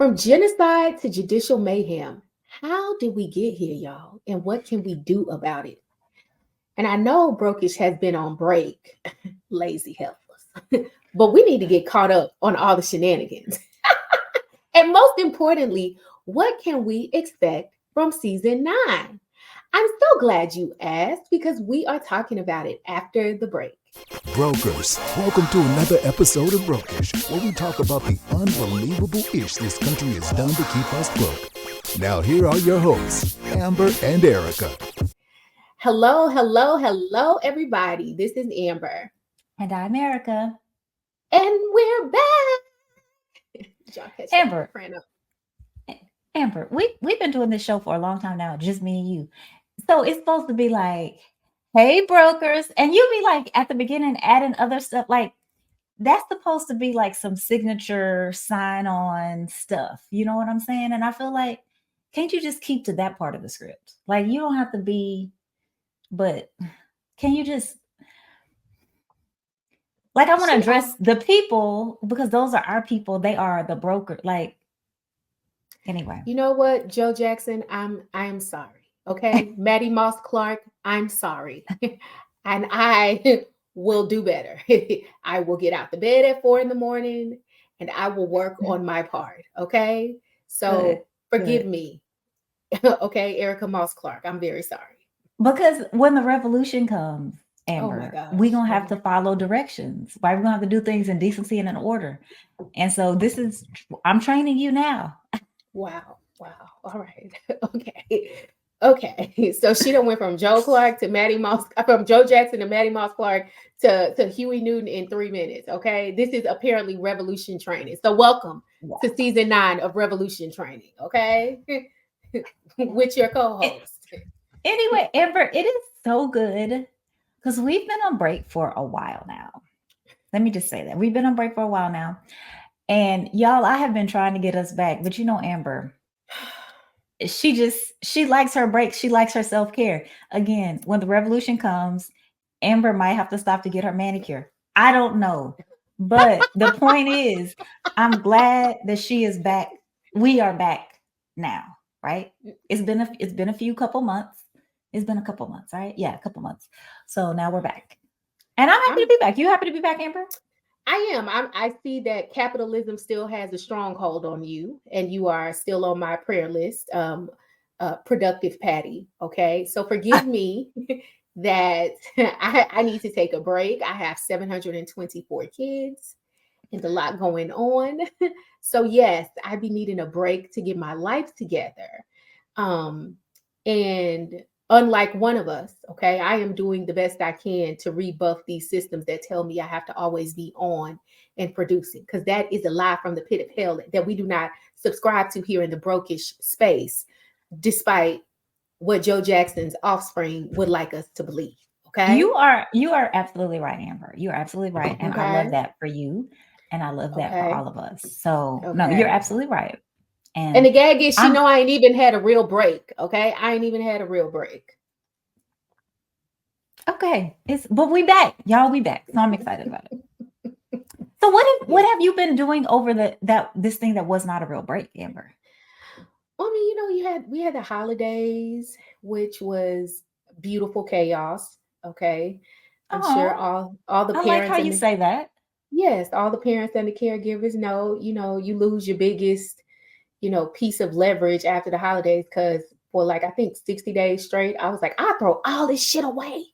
From genocide to judicial mayhem, how did we get here, y'all? And what can we do about it? And I know Brokish has been on break, lazy, helpless, but we need to get caught up on all the shenanigans. And most importantly, what can we expect from season 9? I'm so glad you asked because we are talking about it after the break. Brokers, welcome to another episode of Brokish, where we talk about the unbelievable ish this country has done to keep us broke. Now here are your hosts, Amber and Erika. Hello, everybody. This is Amber. And I'm Erika. And we're back. Amber, we've been doing this show for a long time now, just me and you. So it's supposed to be like, hey, brokers. And you be like at the beginning adding other stuff. Like that's supposed to be like some signature sign-on stuff. You know what I'm saying? And I feel like, can't you just keep to that part of the script? Like you don't have to be, but can you just, like I want to address the people because those are our people. They are the broker. Like, anyway. You know what, Joe Jackson, I am sorry. Okay. Maddie Moss Clark, I'm sorry. And I will do better. I will get out the bed at 4 a.m. and I will work on my part. Okay. So forgive me. Okay. Erika Moss Clark, I'm very sorry. Because when the revolution comes, Amber, we're going to have to follow directions. Right? We're going to have to do things in decency and in order. And so I'm training you now. Wow. All right. Okay. So she done went from Joe Clark to Maddie Moss, from Joe Jackson to Maddie Moss Clark to Huey Newton in 3 minutes. Okay. This is apparently revolution training. So welcome to season 9 of Revolution Training. Okay. With your co-host. Anyway, Amber, it is so good because we've been on break for a while now. Let me just say that we've been on break for a while now. And y'all, I have been trying to get us back, but you know, Amber, she likes her break. She likes her self-care. Again, when the revolution comes, Amber might have to stop to get her manicure. I don't know. But the point is, I'm glad that she is back. We are back now, right? It's been a couple months. It's been a couple months, right? Yeah, a couple months. So now we're back. And I'm happy to be back. You happy to be back, Amber? I am. I see that capitalism still has a stronghold on you, and you are still on my prayer list. Productive Patty. Okay, so forgive me that I need to take a break. I have 724 kids and a lot going on. So yes, I be needing a break to get my life together. And unlike one of us, okay, I am doing the best I can to rebuff these systems that tell me I have to always be on and producing, because that is a lie from the pit of hell that we do not subscribe to here in the brokish space, despite what Joe Jackson's offspring would like us to believe. Okay. You are absolutely right, Amber. You are absolutely right. And I love that for you. And I love that for all of us. So no, you're absolutely right. And the gag is, she know I ain't even had a real break. Okay. I ain't even had a real break. Okay. But we back. Y'all, we back. So I'm excited about it. So what have you been doing over this thing that was not a real break, Amber? Well, I mean, we had the holidays, which was beautiful chaos. Okay. I'm sure all the parents. I like how you say that. Yes, all the parents and the caregivers know, you lose your biggest, piece of leverage after the holidays, because for I think 60 days straight, I was like, I'll throw all this shit away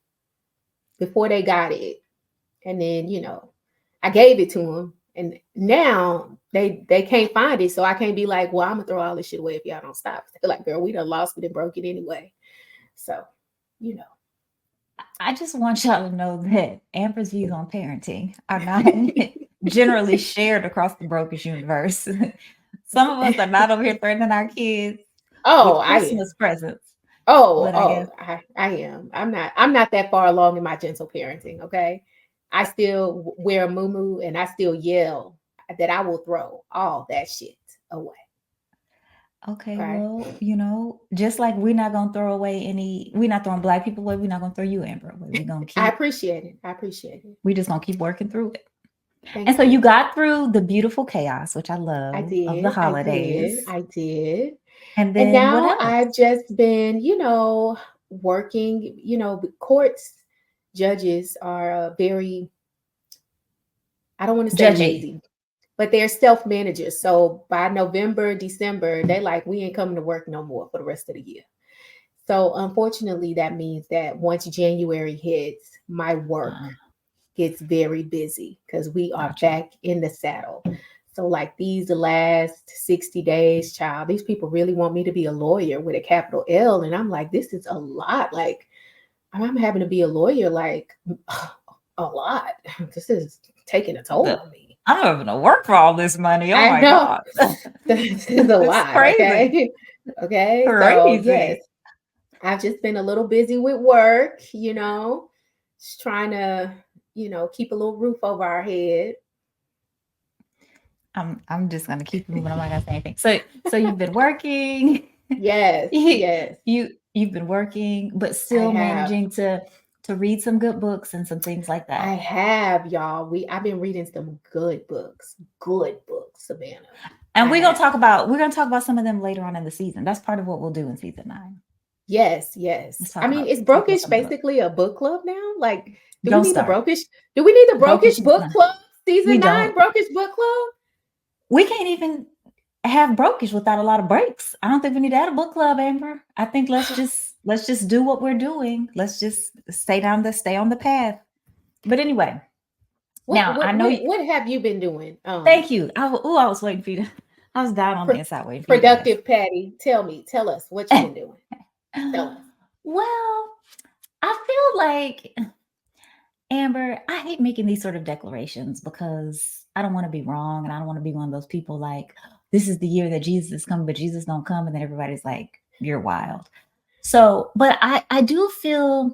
before they got it. And then, I gave it to them. And now they can't find it. So I can't be like, well, I'm going to throw all this shit away if y'all don't stop. They're like, girl, we done lost it and broke it anyway. So, I just want y'all to know that Amber's views on parenting are not generally shared across the brokish universe. Some of us are not over here threatening our kids with Christmas presents. I am. I'm not that far along in my gentle parenting. Okay. I still wear a muumuu and I still yell that I will throw all that shit away. Okay, right. Well, just like we're not gonna throw away we're not throwing Black people away. We're not gonna throw you, Amber, away. We're gonna keep. I appreciate it. We're just gonna keep working through it. And Thank so you you. got through the beautiful chaos, which I I love, of the did. I did. holidays. I did. And And then what now else? I've just been, working, courts, judges are very, I don't want to say Judgy. lazy, but they're self managers. So by November, December, they like, we ain't coming to work no more for the rest of the year. So unfortunately, that means that once January hits, my work Uh, gets very busy because we are gotcha. back in the saddle. So like the last 60 days, child, these people really want me to be a lawyer with a capital L. And I'm like, this is a lot. Like I'm having to be a lawyer like a lot. This is taking a toll The- on me. I don't even know work for all this money. Oh I my know. God. This is a It's lot, crazy. okay? Okay. So yes, Crazy. I've just been a little busy with work, just trying to, keep a little roof over our head. I'm just gonna keep moving. I'm not gonna say anything. So you've been working. Yes, you yes, you've been working, but I still have. managing to read some good books and some things like I that. have, y'all. I've been reading some good books, Savannah. And I have. we're gonna talk about some of them later on in the season. That's part of what we'll do in season 9. Yes, yes. Let's I mean, is talk about Brokish some of the books. basically a book club now? Like, do we Don't need the start. Brokish? Do we need the Brokish Brokish is book not. club? We Season 9 don't. Brokish book club? We can't even have brokish without a lot of breaks. I don't think we need to have a book club, Amber. I think let's just do what we're doing. Let's just stay on the path. But anyway, What now I what know what you, what have you been doing? thank you. I was waiting for you to, I was down on the Pr- inside waiting for you to ask. productive Patty. Tell us what you've been doing. Tell us. Well, I feel like Amber, I hate making these sort of declarations because I don't want to be wrong and I don't want to be one of those people like this is the year that Jesus is coming, but Jesus don't come, and then everybody's like, you're wild. So, but I feel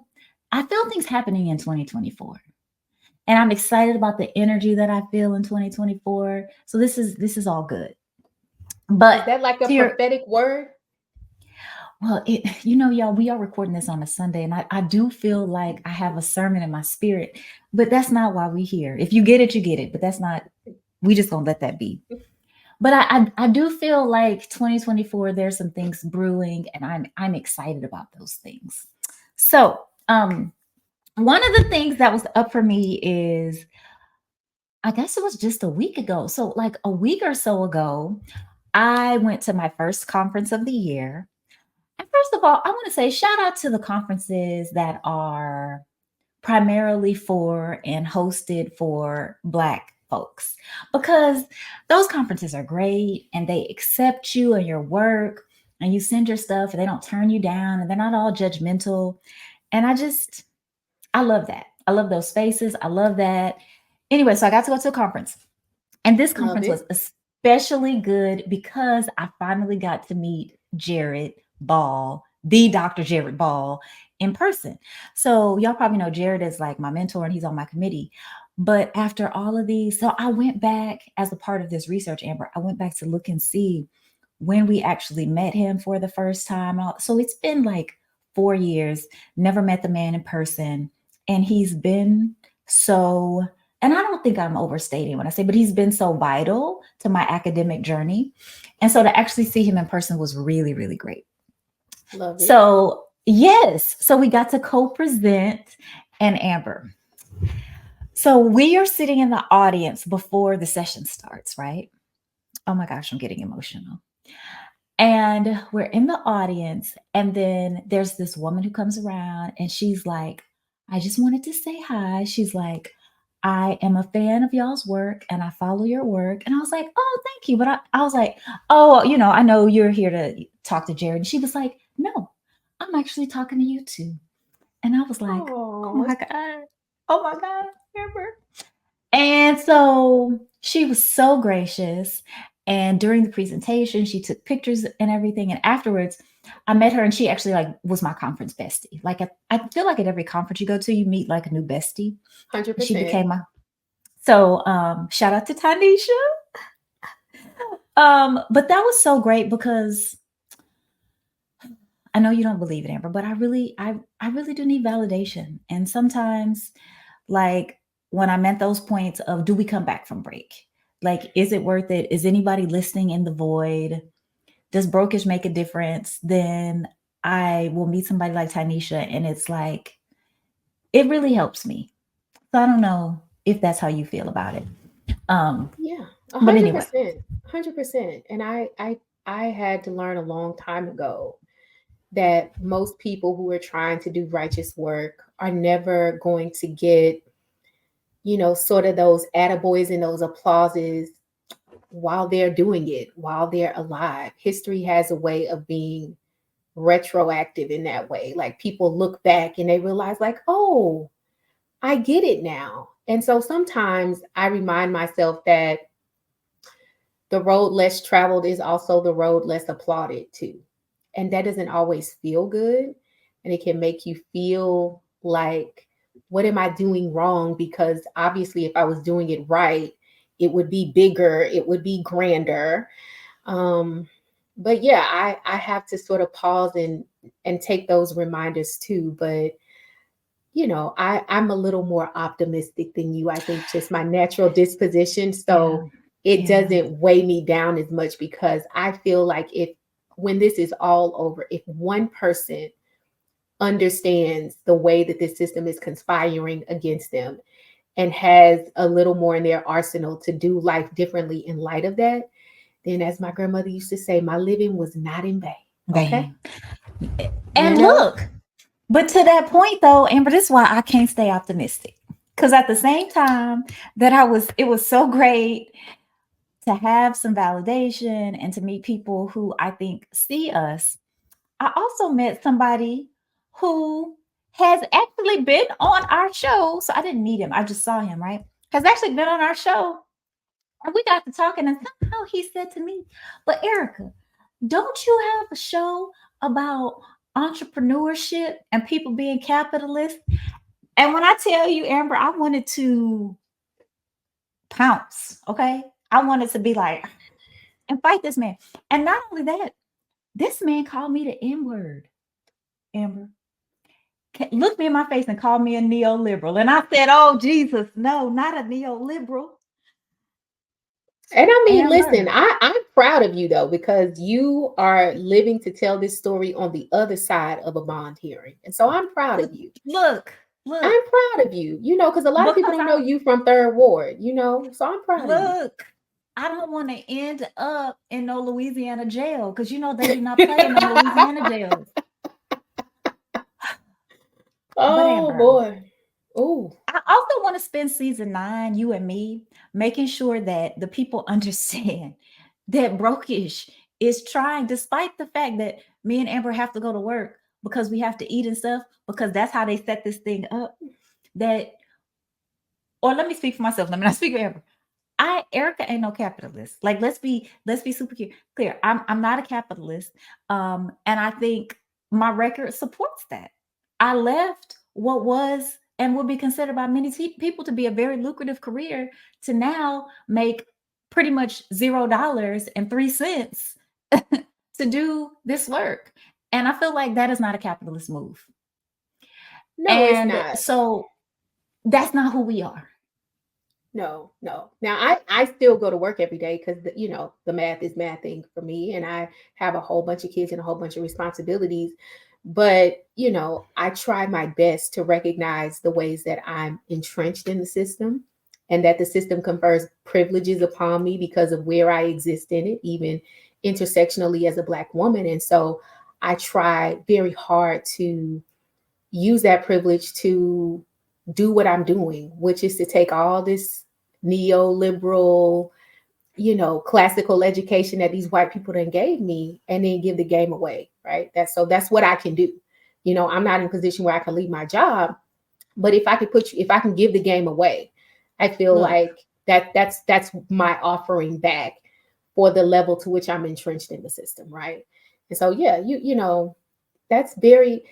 things happening in 2024. And I'm excited about the energy that I feel in 2024. So this is all good. But Is that like a to your prophetic word? well, y'all, we are recording this on a Sunday, and I do feel like I have a sermon in my spirit, but that's not why we here. If you get it, you get it. But that's not, we just gonna let that be. But I do feel like 2024, there's some things brewing, and I'm excited about those things. So one of the things that was up for me is I guess it was just a week ago. So like a week or so ago, I went to my first conference of the year. And first of all, I want to say shout out to the conferences that are primarily for and hosted for Black folks, because those conferences are great and they accept you and your work, and you send your stuff and they don't turn you down and they're not all judgmental. And I love that. I love those spaces. I love that. Anyway, so I got to go to a conference. And this Love conference was it. especially good because I finally got to meet Jared Ball, the Dr. Jared Ball, in person. So y'all probably know Jared is like my mentor and he's on my committee. But after all of these, so I went back as a part of this research, Amber, I went back to look and see when we actually met him for the first time. So it's been like 4 years, never met the man in person. And he's been so, and I don't think I'm overstating when I say, but he's been so vital to my academic journey. And so to actually see him in person was really, really great. Love it. So, yes, so we got to co present, and Amber. So we are sitting in the audience before the session starts, right? Oh my gosh, I'm getting emotional. And we're in the audience, and then there's this woman who comes around and she's like, I just wanted to say hi. She's like, I am a fan of y'all's work and I follow your work. And I was like, oh, thank you. But I was like, oh, I know you're here to talk to Jared. And she was like, no, I'm actually talking to you too. And I was like, oh Oh, my God. Oh my God. Remember? And so she was so gracious. And during the presentation, she took pictures and everything. And afterwards, I met her and she actually like was my conference bestie. Like I feel like at every conference you go to, you meet like a new bestie. She 100%. became my so shout out to Tanisha. But that was so great because I know you don't believe it, Amber, but I really do need validation. And sometimes like when I'm at those points of, do we come back from break? Like, is it worth it? Is anybody listening in the void? Does brokish make a difference? Then I will meet somebody like Tanisha, and it's like, it really helps me. So I don't know if that's how you feel about it. Yeah, But anyway, 100%, 100%. And I had to learn a long time ago that most people who are trying to do righteous work are never going to get, sort of those attaboys and those applauses while they're doing it, while they're alive. History has a way of being retroactive in that way. Like people look back and they realize, like, oh, I get it now. And so sometimes I remind myself that the road less traveled is also the road less applauded too. And that doesn't always feel good. And it can make you feel like, what am I doing wrong? Because obviously, if I was doing it right, it would be bigger, it would be grander. Um, but yeah, I have to sort of pause and take those reminders too. But I'm a little more optimistic than you. I think just my natural disposition. yeah, So it yeah, doesn't weigh me down as much because I feel like if when this is all over, if one person understands the way that this system is conspiring against them and has a little more in their arsenal to do life differently in light of that, then as my grandmother used to say, my living was not in vain. Okay. bang. You And know? look, but to that point though, Amber, this is why I can't stay optimistic. Because at the same time that it was so great to have some validation and to meet people who I think see us. I also met somebody who has actually been on our show. So I didn't meet him, I just saw him, right? Has actually been on our show. And we got to talking, and somehow he said to me, but Erika, don't you have a show about entrepreneurship and people being capitalists? And when I tell you, Amber, I wanted to pounce, okay? I wanted to be like, and fight this man. And not only that, this man called me the N word, Amber. Looked me in my face and called me a neoliberal. And I said, oh, Jesus, no, not a neoliberal. And I mean, listen, Amber. I'm proud of you though, because you are living to tell this story on the other side of a bond hearing. And so I'm proud of you. Look, look, I'm proud of you, because a lot of people because don't know you from Third Ward, so I'm proud of you. look, I don't want to end up in no Louisiana jail because they do not play in them Louisiana jails. But Oh Amber, boy. Oh, I also want to spend season 9, you and me, making sure that the people understand that Brokish is trying, despite the fact that me and Amber have to go to work because we have to eat and stuff, because that's how they set this thing up. That, or let me speak for myself. Let me not speak for Amber. Erika ain't no capitalist. Like, let's be super clear. I'm not a capitalist. And I think my record supports that. I left what was and would be considered by many people to be a very lucrative career to now make pretty much $0.03 to do this work. And I feel like that is not a capitalist move. no, it's And not. so that's not who we are. No, no. Now I still go to work every day because the math is mathing for me, and I have a whole bunch of kids and a whole bunch of responsibilities. But I try my best to recognize the ways that I'm entrenched in the system, and that the system confers privileges upon me because of where I exist in it, even intersectionally as a Black woman. And so I try very hard to use that privilege to do what I'm doing, which is to take all this neoliberal, classical education that these white people then gave me and then give the game away, right? That's what I can do. I'm not in a position where I can leave my job, but if I can give the game away, I feel Look, like that's my offering back for the level to which I'm entrenched in the system, right? And so yeah, that's very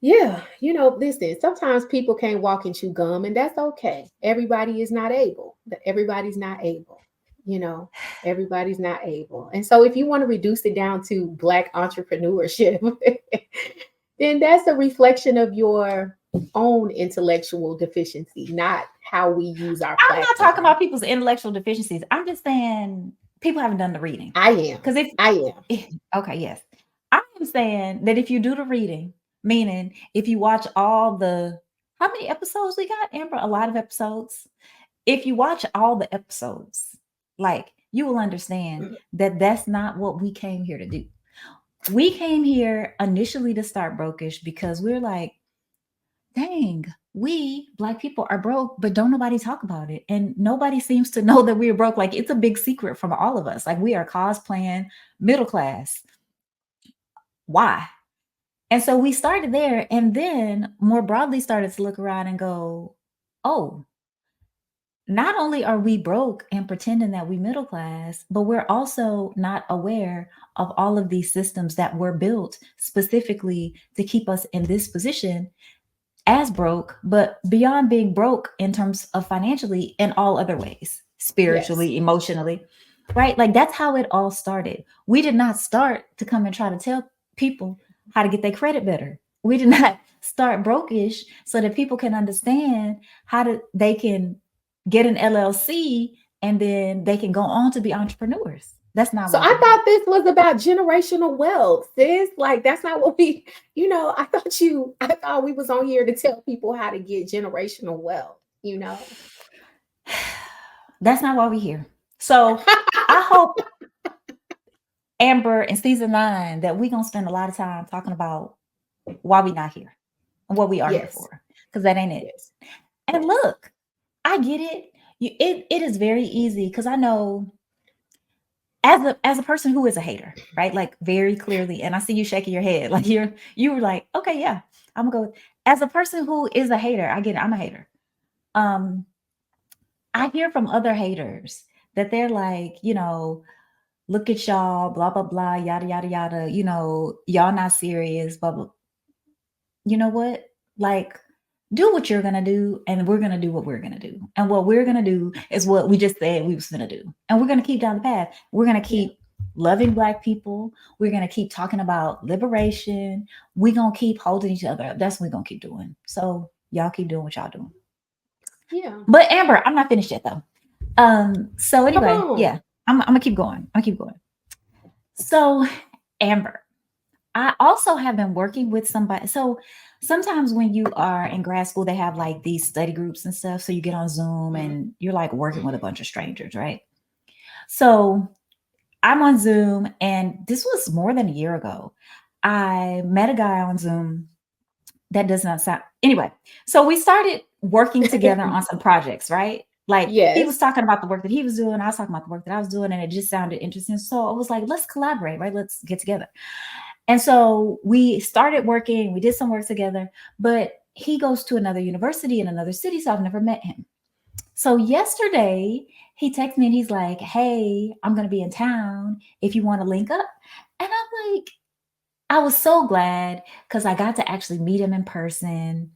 yeah, listen, sometimes people can't walk and chew gum, and that's okay. Everybody is not able. Everybody's not able, you know, everybody's not able. And so if you want to reduce it down to Black entrepreneurship, then that's a reflection of your own intellectual deficiency, not how we use our I'm not talking platform. about people's intellectual deficiencies. I'm just saying people haven't done the reading. I am. Because if I am. okay, yes. I am saying that if you do the reading, meaning if you watch all the how many episodes we got, Amber? A lot of episodes. If you watch all the episodes, like you will understand that that's not what we came here to do. We came here initially to start Brokish because we're like, dang, we Black people are broke, but don't nobody talk about it. And nobody seems to know that we're broke. Like it's a big secret from all of us. Like we are cosplaying middle class. Why? And so we started there and then more broadly started to look around and go, oh, not only are we broke and pretending that we middle class, but we're also not aware of all of these systems that were built specifically to keep us in this position as broke, but beyond being broke in terms of financially in all other ways, spiritually, Yes. emotionally, right? Like that's how it all started. We did not start to come and try to tell people how to get their credit better. We did not start Brokish so that people can understand they can get an LLC and then they can go on to be entrepreneurs. That's not So why I we're thought here. this was about generational wealth, sis. Like that's not what we, I thought we was on here to tell people how to get generational wealth. That's not why we're here. So I hope Amber in season 9 that we're gonna spend a lot of time talking about why we not here and what we are here Yes. for. Because that ain't it. Yes. And look, I get it. It is very easy because I know as a person who is a hater, right? Like very clearly, and I see you shaking your head, like you were like, okay, yeah, I'm gonna go. As a person who is a hater, I get it. I'm a hater. Um, I hear from other haters that they're like, look at y'all, blah blah blah, yada yada yada. Y'all not serious, blah blah. You know what? Like, do what you're gonna do, and we're gonna do what we're gonna do. And what we're gonna do is what we just said we was gonna do. And we're gonna keep down the path. We're gonna keep loving Black people. We're gonna keep talking about liberation. We're gonna keep holding each other up. That's what we're gonna keep doing. So y'all keep doing what y'all doing. Yeah. But Amber, I'm not finished yet though. So Come anyway, on. yeah, I'm gonna keep going. I'm gonna keep going. So Amber, I also have been working with somebody. So sometimes when you are in grad school, they have like these study groups and stuff. So you get on Zoom and you're like working with a bunch of strangers, right? So I'm on Zoom, and this was more than a year ago. I met a guy on Zoom that does not sound anyway. So we started working together on some projects, right? Like he was Yes. talking about the work that he was doing, I was talking about the work that I was doing, and it just sounded interesting. So I was like, let's collaborate, right? Let's get together. And so we started working, we did some work together, but he goes to another university in another city, so I've never met him. So yesterday he texted me and he's like, hey, I'm going to be in town if you want to link up. And I'm like, I was so glad because I got to actually meet him in person.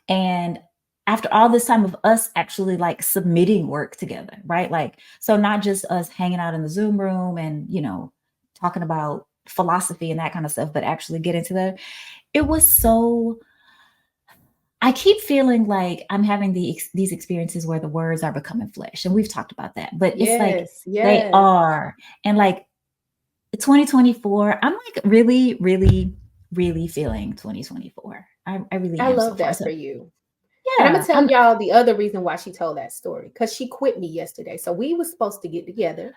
And after all this time of us actually like submitting work together, right? Like, so not just us hanging out in the Zoom room and, talking about philosophy and that kind of stuff, but actually get into that. It was so, I keep feeling like I'm having these experiences where the words are becoming flesh. And we've talked about that, but it's like Yes. they Yes. are. And like 2024, I'm like really, really, really feeling 2024. I really I am so love far. that So for you. And I'm gonna yeah, tell y'all the other reason why she told that story, because she quit me yesterday. So we were supposed to get together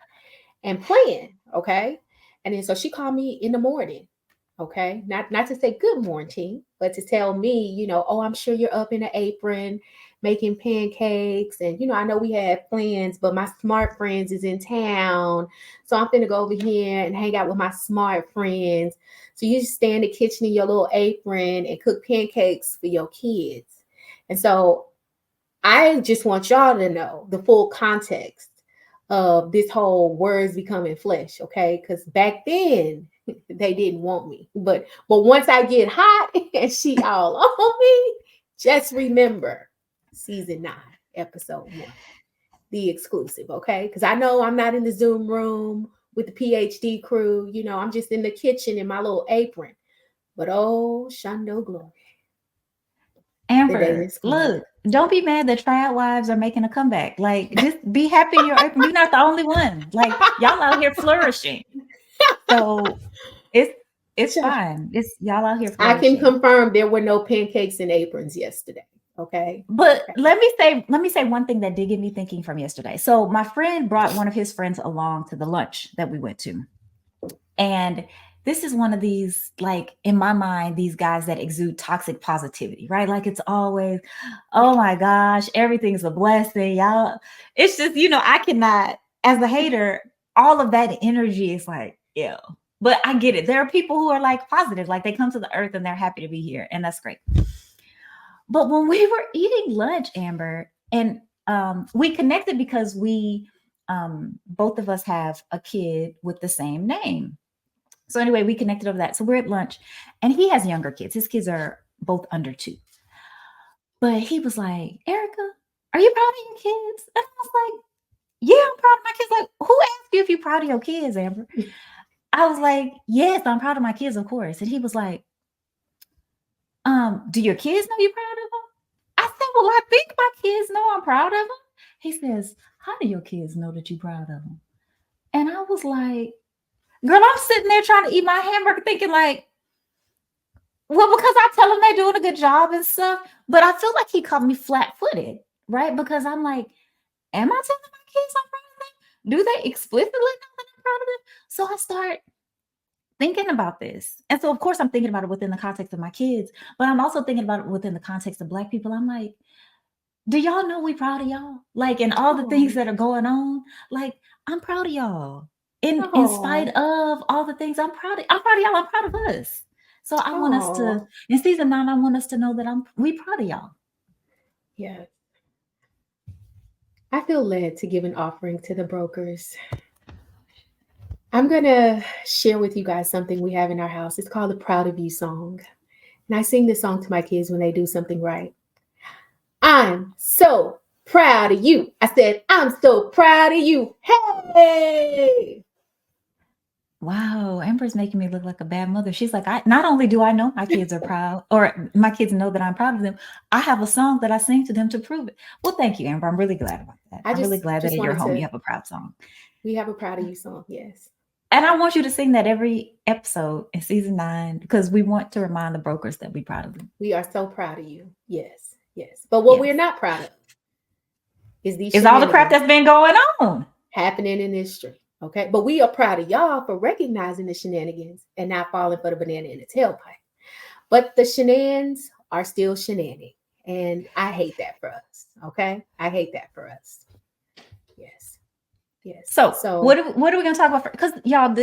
and plan, okay? And then so she called me in the morning, okay? Not to say good morning, but to tell me, oh, I'm sure you're up in the apron making pancakes. And I know we had plans, but my smart friends is in town. So I'm gonna go over here and hang out with my smart friends. So you just stay in the kitchen in your little apron and cook pancakes for your kids. And so I just want y'all to know the full context of this whole words becoming flesh, okay? Because back then they didn't want me, but once I get hot and she all on me, just remember season 9, episode 1, the exclusive, okay? Because I know I'm not in the Zoom room with the PhD crew, I'm just in the kitchen in my little apron. But oh, Shondo glory. Amber, Danish Club. look, don't be mad that trad wives are making a comeback. Like, just be happy you're open. You're not the only one. Like, y'all out here flourishing. So it's fine. It's y'all out here I can flourishing. confirm there were no pancakes and aprons yesterday. Okay. But Okay. let me say one thing that did get me thinking from yesterday. So my friend brought one of his friends along to the lunch that we went to. And this is one of these, like, in my mind, these guys that exude toxic positivity, right? Like, it's always, oh my gosh, everything's a blessing, y'all. It's just, I cannot, as a hater, all of that energy is like, ew. But I get it. There are people who are like positive, like they come to the earth and they're happy to be here, and that's great. But when we were eating lunch, Amber, and we connected because we both of us have a kid with the same name. So anyway, we connected over that. So we're at lunch, and he has younger kids. His kids are both under 2. But he was like, Erika, are you proud of your kids? And I was like, yeah, I'm proud of my kids. Like, who asked you if you're proud of your kids, Amber? I was like, yes, I'm proud of my kids, of course. And he was like, do your kids know you're proud of them? I said, well, I think my kids know I'm proud of them. He says, how do your kids know that you're proud of them? And I was like, girl, I'm sitting there trying to eat my hamburger thinking like, well, because I tell them they're doing a good job and stuff. But I feel like he caught me flat-footed, right? Because I'm like, am I telling my kids I'm proud of them? Do they explicitly know that I'm proud of them? So I start thinking about this. And so, of course, I'm thinking about it within the context of my kids, but I'm also thinking about it within the context of Black people. I'm like, do y'all know we proud of y'all? Like, in all the things that are going on, like, I'm proud of y'all. In spite of all the things, I'm proud of y'all. I'm proud of us. So I want us to, in season 9, I want us to know that we proud of y'all. Yeah. I feel led to give an offering to the brokers. I'm going to share with you guys something we have in our house. It's called the Proud of You song. And I sing this song to my kids when they do something right. I'm so proud of you. I said, I'm so proud of you. Hey! Wow, Amber's making me look like a bad mother. She's like, not only do I know my kids are proud, or my kids know that I'm proud of them, I have a song that I sing to them to prove it. Well, thank you, Amber. I'm really glad about that. I'm really glad that in your home you have a proud song. We have a Proud of You song, yes. And I want you to sing that every episode in season 9 because we want to remind the brokers that we're proud of them. We are so proud of you. Yes, yes. But what we're not proud of is all the crap that's been going on happening in this street. Okay, but we are proud of y'all for recognizing the shenanigans and not falling for the banana in the tailpipe. But the shenanigans are still shenanigans, and I hate that for us. Okay, I hate that for us. Yes, yes. So what are we gonna talk about? Because y'all,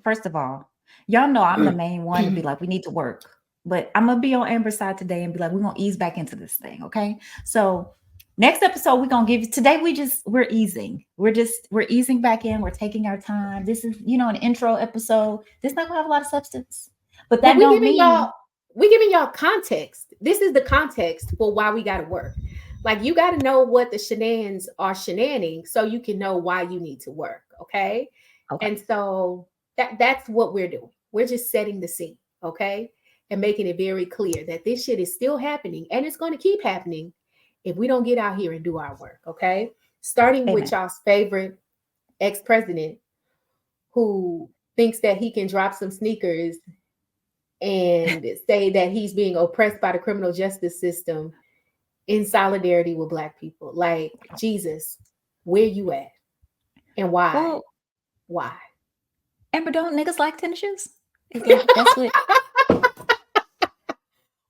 first of all, y'all know I'm the main one to be like, we need to work, but I'm gonna be on Amber's side today and be like, we're gonna ease back into this thing. Okay, so. Next episode, we're going to give you today. We're easing. We're easing back in. We're taking our time. This is, an intro episode. This is not going to have a lot of substance, but that don't mean we're giving y'all context. This is the context for why we got to work. Like, you got to know what the shenanigans are shenanigans so you can know why you need to work. Okay. And so that's what we're doing. We're just setting the scene. Okay. And making it very clear that this shit is still happening and it's going to keep happening if we don't get out here and do our work, okay? Starting with y'all's favorite ex-president who thinks that he can drop some sneakers and say that he's being oppressed by the criminal justice system in solidarity with Black people. Like, Jesus, where you at? And why? Well, why? Amber, don't niggas like tennis shoes? That's what...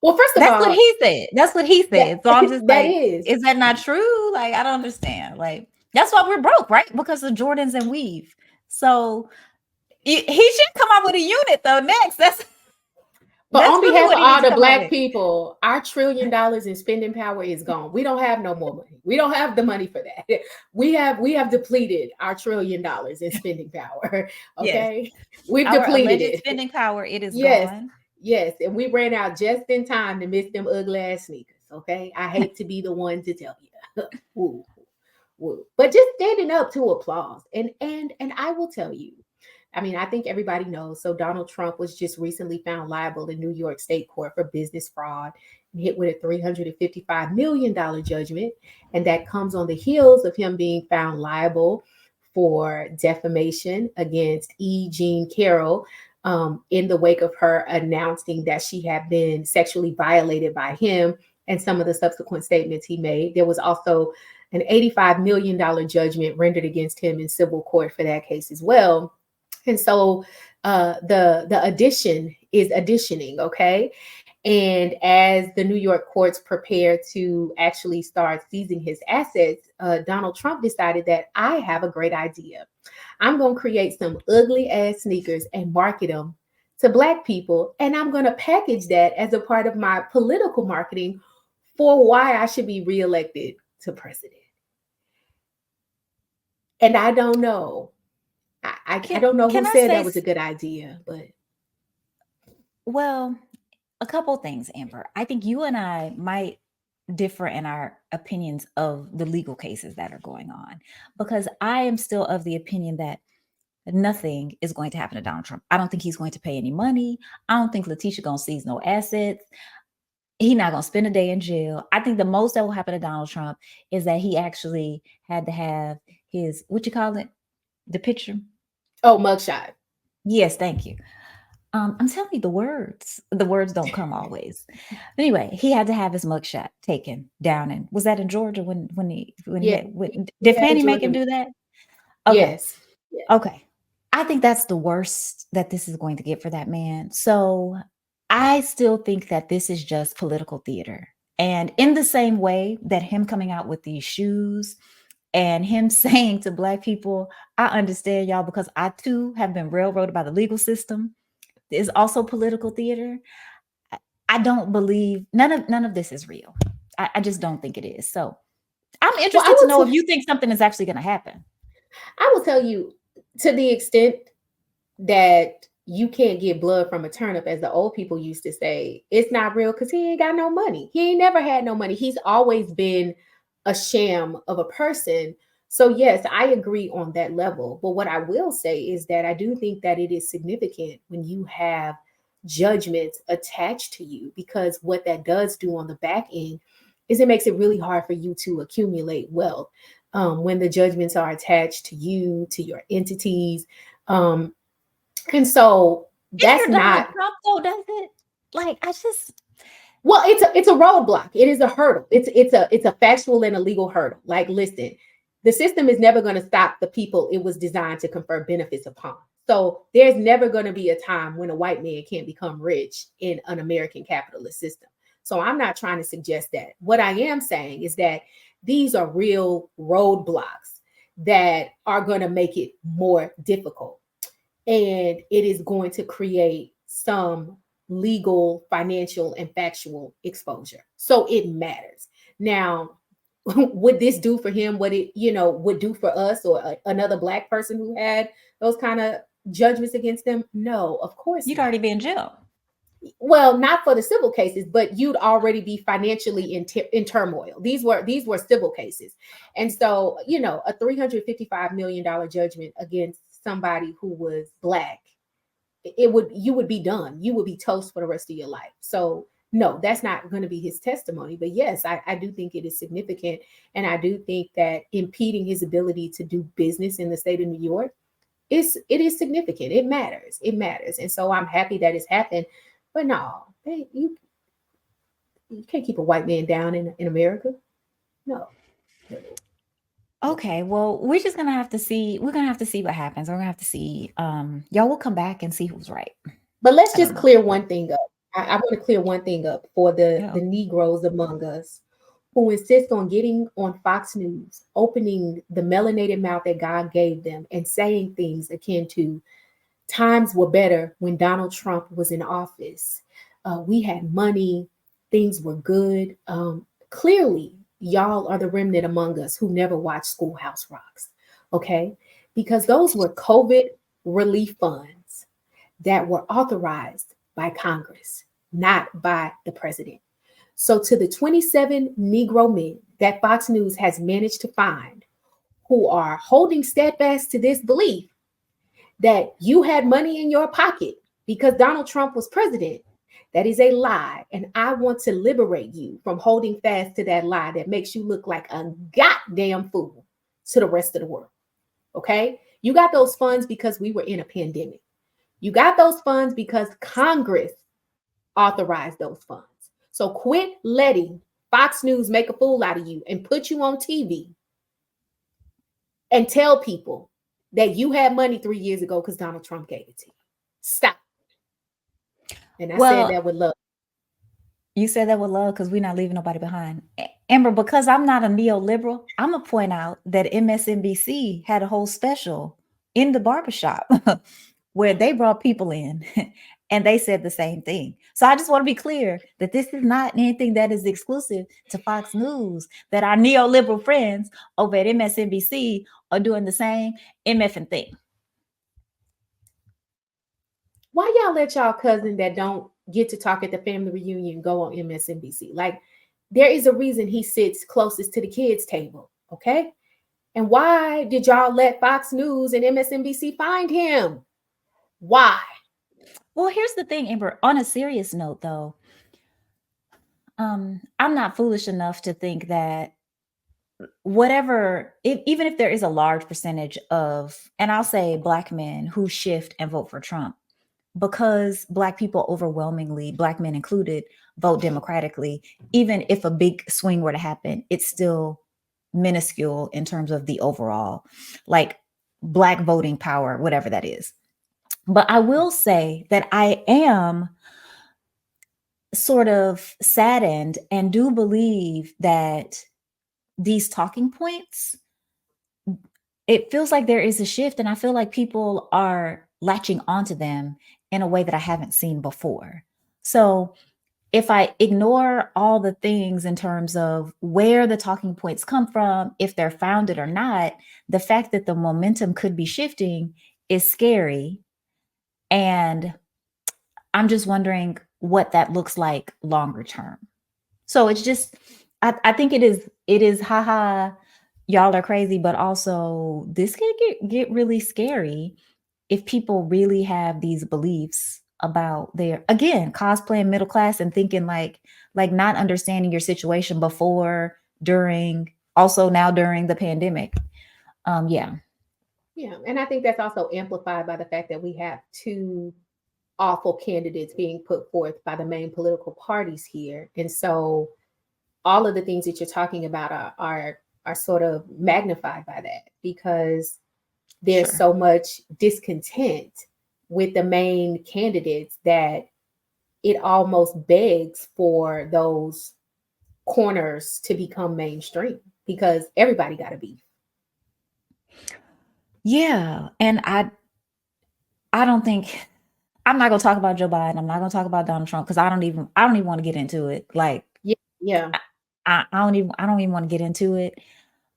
Well, first of all, that's what he said. That's what he said. So I'm just like, is that not true? Like, I don't understand. Like, that's why we're broke, right? Because of Jordans and weave. So he should come up with a unit though next. But on behalf of all the Black people, our $1 trillion in spending power is gone. We don't have no more money. We don't have the money for that. We have depleted our $1 trillion in spending power. Okay, yes. We've depleted it. Spending power. It is gone. Yes, and we ran out just in time to miss them ugly ass sneakers. Okay, I hate to be the one to tell you, woo, woo. But just standing up to applause, and I will tell you. I mean, I think everybody knows. So Donald Trump was just recently found liable in New York State court for business fraud hit with a $355 million judgment. And that comes on the heels of him being found liable for defamation against E. Jean Carroll, in the wake of her announcing that she had been sexually violated by him and some of the subsequent statements he made. There was also an $85 million judgment rendered against him in civil court for that case as well. And so the addition is additioning, okay? And as the New York courts prepare to actually start seizing his assets, Donald Trump decided that I have a great idea. I'm going to create some ugly ass sneakers and market them to Black people. And I'm going to package that as a part of my political marketing for why I should be reelected to president. And I don't know. I don't know who said that was a good idea, but. Well, a couple things, Amber. I think you and I might differ in our opinions of the legal cases that are going on, because I am still of the opinion that nothing is going to happen to Donald Trump. I don't think he's going to pay any money. I don't think Letitia going to seize no assets. He's not going to spend a day in jail. I think the most that will happen to Donald Trump is that he actually had to have his, what you call it? The picture? Oh, mugshot. Yes, thank you. I'm telling you, the words don't come always. Anyway, he had to have his mugshot taken down. And was that in Georgia when did Fannie make him do that? Okay. Yes. Okay. I think that's the worst that this is going to get for that man. So I still think that this is just political theater. And in the same way that him coming out with these shoes and him saying to Black people, I understand y'all, because I too have been railroaded by the legal system, is also political theater. I don't believe none of this is real. I just don't think it is. So I'm interested to know if you think something is actually going to happen. I will tell you, to the extent that you can't get blood from a turnip, as the old people used to say, it's not real because he ain't got no money. He ain't never had no money. He's always been a sham of a person. So yes, I agree on that level. But what I will say is that I do think that it is significant when you have judgments attached to you, because what that does do on the back end is it makes it really hard for you to accumulate wealth. When the judgments are attached to you, to your entities. And so that's not Trump though, does it? Like, well, it's a roadblock. It is a hurdle. It's a factual and a legal hurdle. Like, listen, the system is never going to stop the people it was designed to confer benefits upon. So there's never going to be a time when a white man can't become rich in an American capitalist system. So I'm not trying to suggest that. What I am saying is that these are real roadblocks that are going to make it more difficult. And it is going to create some legal, financial, and factual exposure. So it matters. Now, would this do for him what it, would do for us or another Black person who had those kind of judgments against them? No, of course you'd not. already be in jail. Well, not for the civil cases, but you'd already be financially in turmoil. These were civil cases. And so, a $355 million judgment against somebody who was Black, you would be done. You would be toast for the rest of your life. So no, that's not going to be his testimony. But yes, I do think it is significant. And I do think that impeding his ability to do business in the state of New York, it is significant. It matters. It matters. And so I'm happy that it's happened. But no, you can't keep a white man down in America. No. Okay, well, we're just gonna have to see. We're gonna have to see what happens. We're gonna have to see. Y'all will come back and see who's right. But let's just clear one thing up. I want to clear one thing up for the Negroes among us who insist on getting on Fox News, opening the melanated mouth that God gave them and saying things akin to, times were better when Donald Trump was in office. We had money. Things were good. Clearly, y'all are the remnant among us who never watched Schoolhouse Rocks, okay? Because those were COVID relief funds that were authorized by Congress, not by the president. So to the 27 Negro men that Fox News has managed to find who are holding steadfast to this belief that you had money in your pocket because Donald Trump was president, That is a lie. And I want to liberate you from holding fast to that lie that makes you look like a goddamn fool to the rest of the world. Okay? You got those funds because we were in a pandemic. You got those funds because Congress authorized those funds. So quit letting Fox News make a fool out of you and put you on TV and tell people that you had money 3 years ago because Donald Trump gave it to you. Stop. And I said that with love. You said that with love because we're not leaving nobody behind. Amber, because I'm not a neoliberal, I'm going to point out that MSNBC had a whole special in the barbershop where they brought people in and they said the same thing. So I just want to be clear that this is not anything that is exclusive to Fox News, that our neoliberal friends over at MSNBC are doing the same MFing thing. Why y'all let y'all cousin that don't get to talk at the family reunion go on MSNBC? Like, there is a reason he sits closest to the kids' table, okay? And why did y'all let Fox News and MSNBC find him? Why? Well, here's the thing, Amber. On a serious note, though, I'm not foolish enough to think that even if there is a large percentage of, and I'll say Black men who shift and vote for Trump, because Black people overwhelmingly, Black men included, vote democratically, even if a big swing were to happen, it's still minuscule in terms of the overall, like, Black voting power, whatever that is. But I will say that I am sort of saddened and do believe that these talking points, it feels like there is a shift, and I feel like people are latching onto them in a way that I haven't seen before. So if I ignore all the things in terms of where the talking points come from, if they're founded or not, the fact that the momentum could be shifting is scary. And I'm just wondering what that looks like longer term. So it's just, I think it is, haha, y'all are crazy, but also this can get really scary if people really have these beliefs about their, again, cosplaying middle class and thinking like not understanding your situation before, during, also now during the pandemic. Yeah. And I think that's also amplified by the fact that we have two awful candidates being put forth by the main political parties here. And so all of the things that you're talking about are sort of magnified by that, because there's so much discontent with the main candidates that it almost begs for those corners to become mainstream, because everybody got a beef. Yeah. And I don't think, I'm not going to talk about Joe Biden. I'm not going to talk about Donald Trump because I don't even want to get into it. Like, yeah. I don't even want to get into it.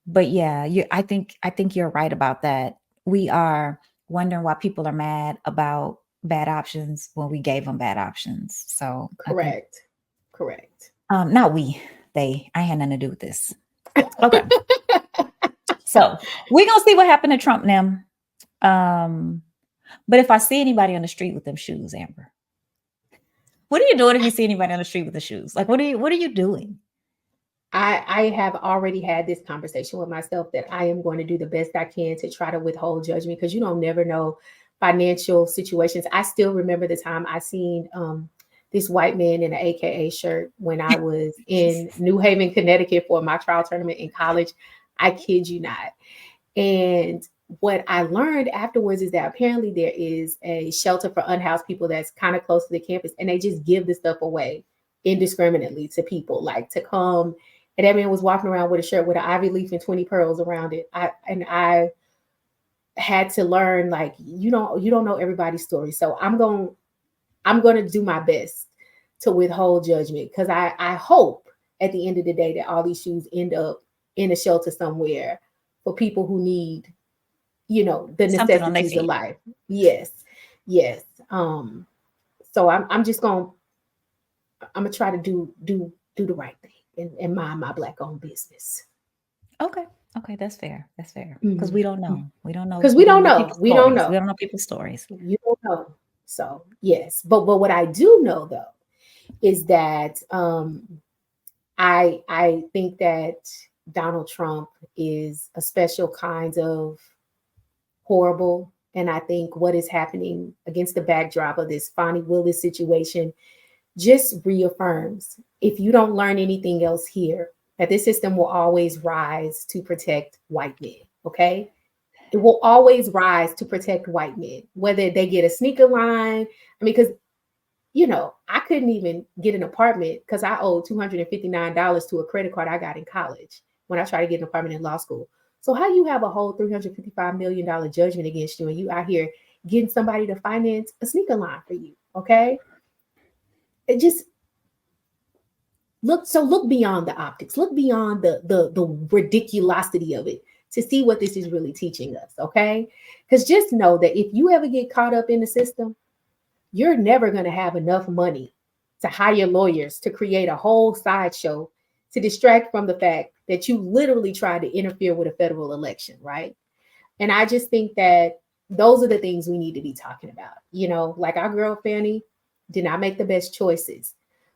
But yeah, I think you're right about that. We are wondering why people are mad about bad options when we gave them bad options. So correct. Not we, they. I had nothing to do with this. Okay. So we're gonna see what happened to Trump now. But if I see anybody on the street with them shoes, Amber, what are you doing if you see anybody on the street with the shoes? Like, what are you doing? I have already had this conversation with myself that I am going to do the best I can to try to withhold judgment, because you don't never know financial situations. I still remember the time I seen this white man in an AKA shirt when I was in New Haven, Connecticut for my trial tournament in college. I kid you not. And what I learned afterwards is that apparently there is a shelter for unhoused people that's kind of close to the campus, and they just give this stuff away indiscriminately to people, like to come. And that man was walking around with a shirt with an ivy leaf and 20 pearls around it. I had to learn, like, you don't know everybody's story. So I'm going to do my best to withhold judgment, because I hope at the end of the day that all these shoes end up in a shelter somewhere for people who need, the necessities of life. Yes. So I'm just going to try to do the right thing and mind my Black owned business. Okay, that's fair. Because we don't know. We don't know. Because we don't know. We don't know. We don't know people's stories. You don't know. So yes, but what I do know though is that I think that Donald Trump is a special kind of horrible. And I think what is happening against the backdrop of this Fonnie Willis situation just reaffirms, if you don't learn anything else here, that this system will always rise to protect white men. Okay. It will always rise to protect white men, whether they get a sneaker line. I mean, because, I couldn't even get an apartment because I owed $259 to a credit card I got in college when I tried to get an apartment in law school. So how you have a whole $355 million judgment against you and you out here getting somebody to finance a sneaker line for you? Okay. It just look beyond the optics, look beyond the ridiculosity of it to see what this is really teaching us. Okay. Because just know that if you ever get caught up in the system, you're never going to have enough money to hire lawyers to create a whole sideshow to distract from the fact that you literally tried to interfere with a federal election, right? And I just think that those are the things we need to be talking about. Like our girl Fanny did not make the best choices.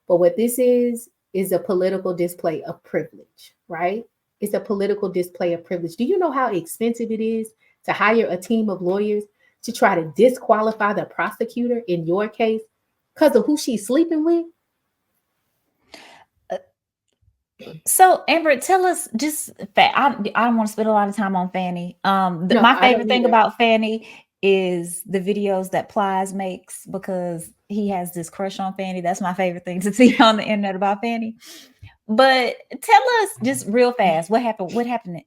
But what this is a political display of privilege, right? It's a political display of privilege. Do you know how expensive it is to hire a team of lawyers to try to disqualify the prosecutor in your case because of who she's sleeping with? So Amber, tell us just I don't want to spend a lot of time on Fanny. No, My I favorite don't thing either. about Fanny is the videos that Plies makes because he has this crush on Fanny. That's my favorite thing to see on the internet about Fanny. But tell us just real fast what happened.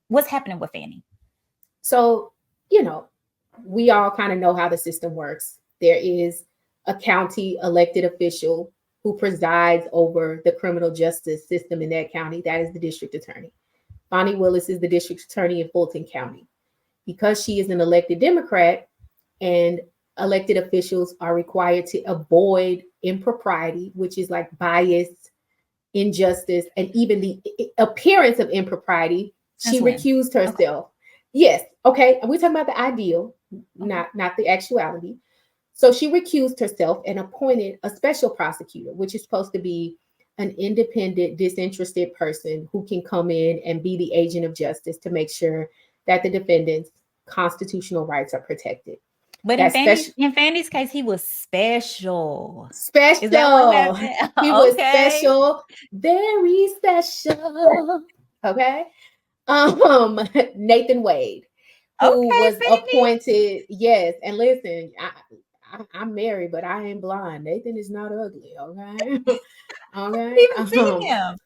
What's happening with Fanny? So, we all kind of know how the system works. There is a county elected official who presides over the criminal justice system in that county. That is the district attorney. Fonnie Willis is the district attorney in Fulton County. Because she is an elected Democrat and elected officials are required to avoid impropriety, which is like bias, injustice, and even the appearance of impropriety, she recused herself. Okay. Yes. Okay. And we're talking about the ideal, not the actuality. So she recused herself and appointed a special prosecutor, which is supposed to be an independent, disinterested person who can come in and be the agent of justice to make sure that the defendant's constitutional rights are protected. But in Fanny's case, he was special. Special. Is that what happened? He was special, very special. Okay. Nathan Wade, who was appointed. Yes, and listen, I'm married, but I ain't blind. Nathan is not ugly. Okay. Okay. Even see him.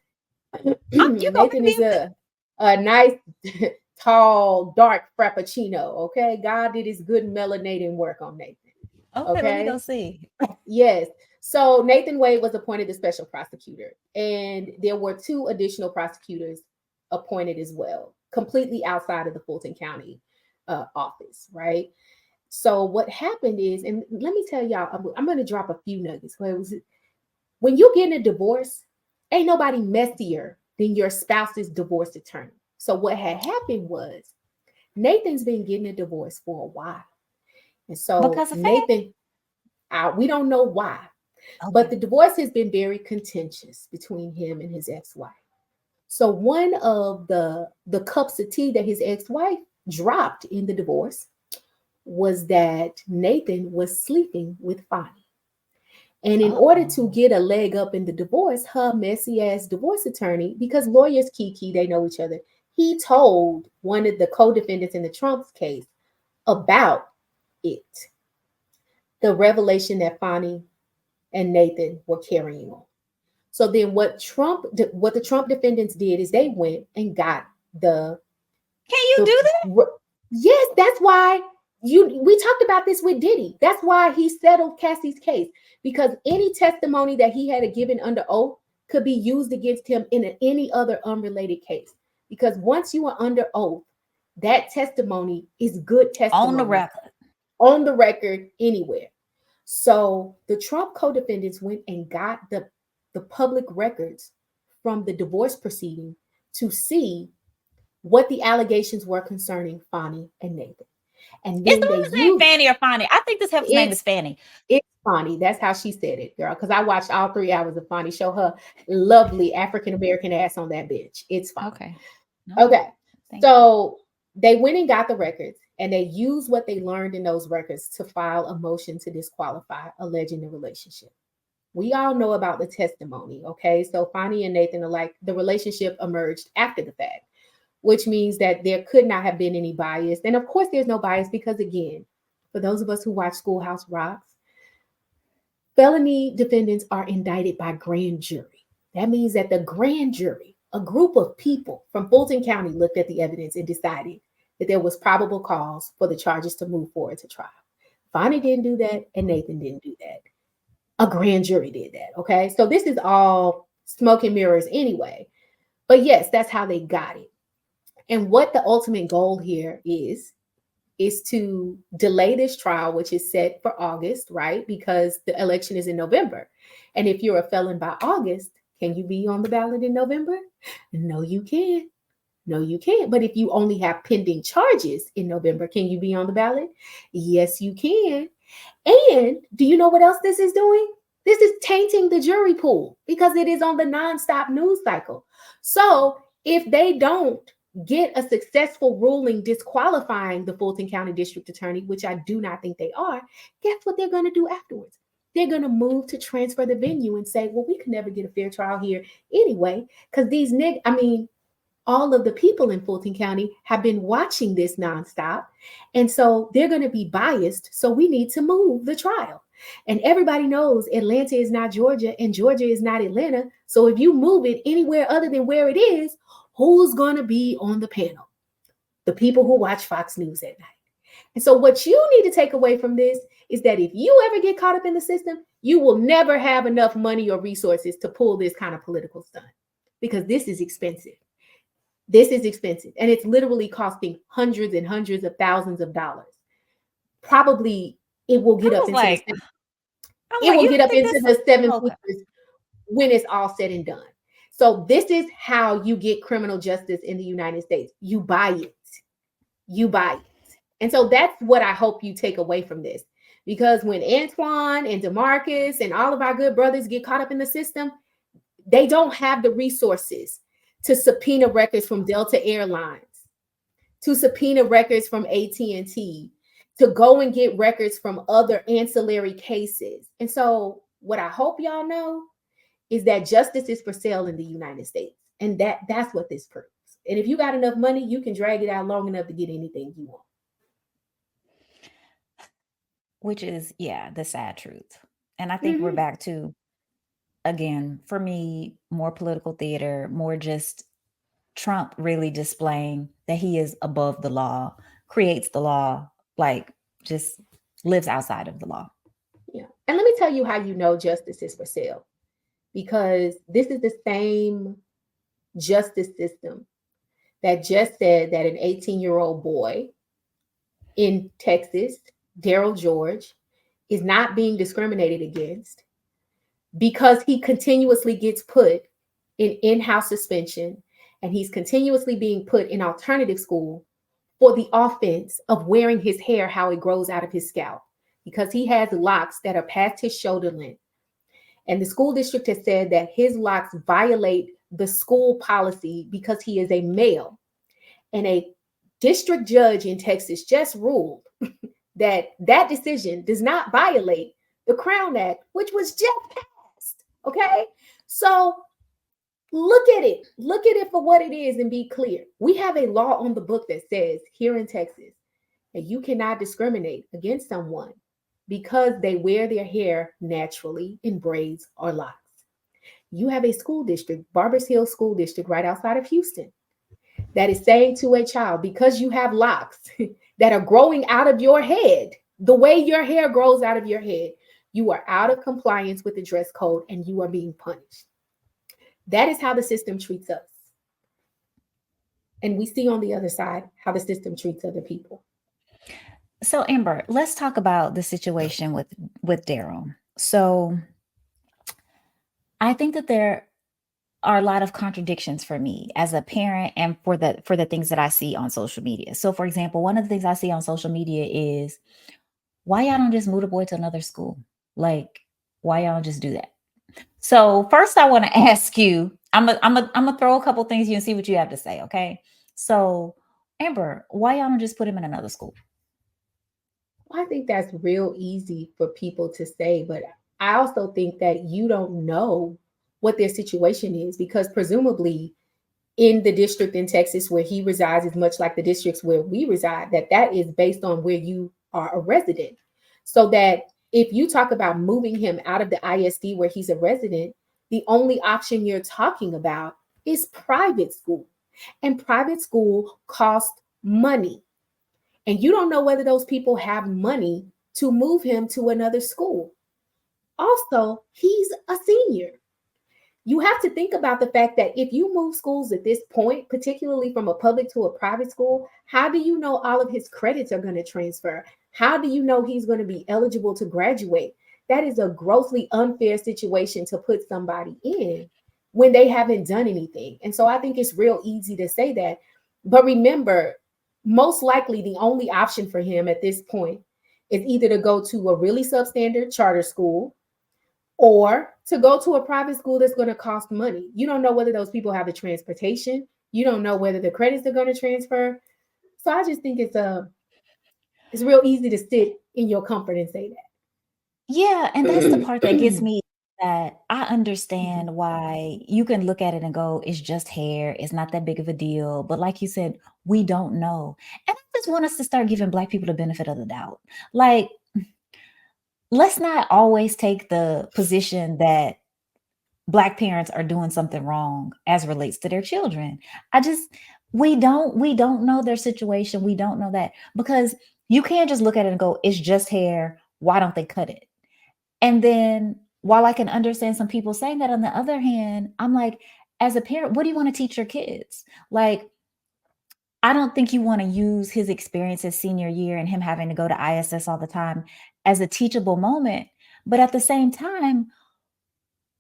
Nathan is a nice, tall, dark frappuccino. Okay. God did his good melanating work on Nathan. Okay. Let me go see. Yes. So Nathan Wade was appointed the special prosecutor, and there were 2 additional prosecutors appointed as well, completely outside of the Fulton County office, right? So what happened is, and let me tell y'all, I'm going to drop a few nuggets. When you get a divorce, ain't nobody messier than your spouse's divorce attorney. So what had happened was Nathan's been getting a divorce for a while. And so because of Nathan, we don't know why, but the divorce has been very contentious between him and his ex-wife. So one of the cups of tea that his ex-wife dropped in the divorce was that Nathan was sleeping with Fonnie. And in order to get a leg up in the divorce, her messy ass divorce attorney, because lawyers kiki, they know each other, he told one of the co-defendants in the Trump's case about it. The revelation that Fonnie and Nathan were carrying on. So then what the Trump defendants did is they went and got the. Can you do that? Yes, that's why we talked about this with Diddy. That's why he settled Cassie's case, because any testimony that he had given under oath could be used against him in any other unrelated case. Because once you are under oath, that testimony is good testimony. On the record, anywhere. So the Trump co-defendants went and got the public records from the divorce proceeding to see what the allegations were concerning Fonnie and Nathan. And then Fanny or Fonnie? I think this help's name is Fanny. It's Fonnie. That's how she said it, girl. Because I watched all 3 hours of Fonnie show her lovely African American ass on that bench. It's fine. Okay. Okay. Thank So they went and got the records and they used what they learned in those records to file a motion to disqualify, alleging the relationship. We all know about the testimony. Okay. So Fonnie and Nathan are like, the relationship emerged after the fact, which means that there could not have been any bias. And of course, there's no bias because, again, for those of us who watch Schoolhouse Rocks, felony defendants are indicted by grand jury. That means that the grand jury, a group of people from Fulton County, looked at the evidence and decided that there was probable cause for the charges to move forward to trial. Fonnie didn't do that, and Nathan didn't do that. A grand jury did that. Okay. So this is all smoke and mirrors anyway. But yes, that's how they got it. And what the ultimate goal here is to delay this trial, which is set for August, right? Because the election is in November. And if you're a felon by August, can you be on the ballot in November? No, you can't. No, you can't. But if you only have pending charges in November, can you be on the ballot? Yes, you can. And do you know what else this is doing? This is tainting the jury pool because it is on the nonstop news cycle. So if they don't get a successful ruling disqualifying the Fulton County District Attorney, which I do not think they are, guess what they're going to do afterwards? They're going to move to transfer the venue and say, well, we could never get a fair trial here anyway, because all of the people in Fulton County have been watching this nonstop. And so they're going to be biased. So we need to move the trial. And everybody knows Atlanta is not Georgia and Georgia is not Atlanta. So if you move it anywhere other than where it is, who's going to be on the panel? The people who watch Fox News at night. And so what you need to take away from this is that if you ever get caught up in the system, you will never have enough money or resources to pull this kind of political stunt because this is expensive. This is expensive. And it's literally costing hundreds and hundreds of thousands of dollars. Probably it will get up into the seven figures when it's all said and done. So this is how you get criminal justice in the United States. You buy it. You buy it. And so that's what I hope you take away from this. Because when Antoine and DeMarcus and all of our good brothers get caught up in the system, they don't have the resources to subpoena records from Delta Airlines, to subpoena records from AT&T, to go and get records from other ancillary cases. And so what I hope y'all know is that justice is for sale in the United States. And that's what this proves. And if you got enough money, you can drag it out long enough to get anything you want. Which is, the sad truth. And I think we're back to, again, for me, more political theater, more just Trump really displaying that he is above the law, creates the law, like just lives outside of the law. Yeah. And let me tell you how you know justice is for sale. Because this is the same justice system that just said that an 18-year-old boy in Texas, Daryl George, is not being discriminated against because he continuously gets put in in-house suspension and he's continuously being put in alternative school for the offense of wearing his hair how it grows out of his scalp because he has locks that are past his shoulder length. And the school district has said that his locks violate the school policy because he is a male. And a district judge in Texas just ruled that decision does not violate the Crown Act, which was just passed. Okay? So look at it. Look at it for what it is and be clear. We have a law on the book that says here in Texas that you cannot discriminate against someone because they wear their hair naturally in braids or locks. You have a school district, Barbers Hill School District, right outside of Houston, that is saying to a child, because you have locks that are growing out of your head, the way your hair grows out of your head, you are out of compliance with the dress code and you are being punished. That is how the system treats us. And we see on the other side how the system treats other people. So Amber, let's talk about the situation with Daryl. So I think that there are a lot of contradictions for me as a parent and for the things that I see on social media. So for example, one of the things I see on social media is why y'all don't just move the boy to another school? Like, why y'all just do that? So first I want to ask you, I'm gonna throw a couple things you and see what you have to say, okay? So Amber, why y'all don't just put him in another school? I think that's real easy for people to say, but I also think that you don't know what their situation is because presumably in the district in Texas where he resides is much like the districts where we reside, that is based on where you are a resident. So that if you talk about moving him out of the ISD where he's a resident, the only option you're talking about is private school. And private school costs money. And you don't know whether those people have money to move him to another school. Also, he's a senior. You have to think about the fact that if you move schools at this point, particularly from a public to a private school, how do you know all of his credits are going to transfer? How do you know he's going to be eligible to graduate? That is a grossly unfair situation to put somebody in when they haven't done anything. And so I think it's real easy to say that. But remember, most likely the only option for him at this point is either to go to a really substandard charter school or to go to a private school that's going to cost money. You don't know whether those people have the transportation. You don't know whether the credits are going to transfer. So I just think it's real easy to sit in your comfort and say Yeah, and that's the part that gets that. me, that I understand why you can look at it and go, it's just hair, it's not that big of a deal. But like you said, we don't know. And I just want us to start giving Black people the benefit of the doubt. Like, let's not always take the position that Black parents are doing something wrong as relates to their children. I just, we don't know their situation. We don't know that, because you can't just look at it and go, it's just hair, why don't they cut it? And then while I can understand some people saying that, on the other hand, I'm like, as a parent, what do you want to teach your kids? Like, I don't think you want to use his experience as senior year and him having to go to ISS all the time as a teachable moment. But at the same time,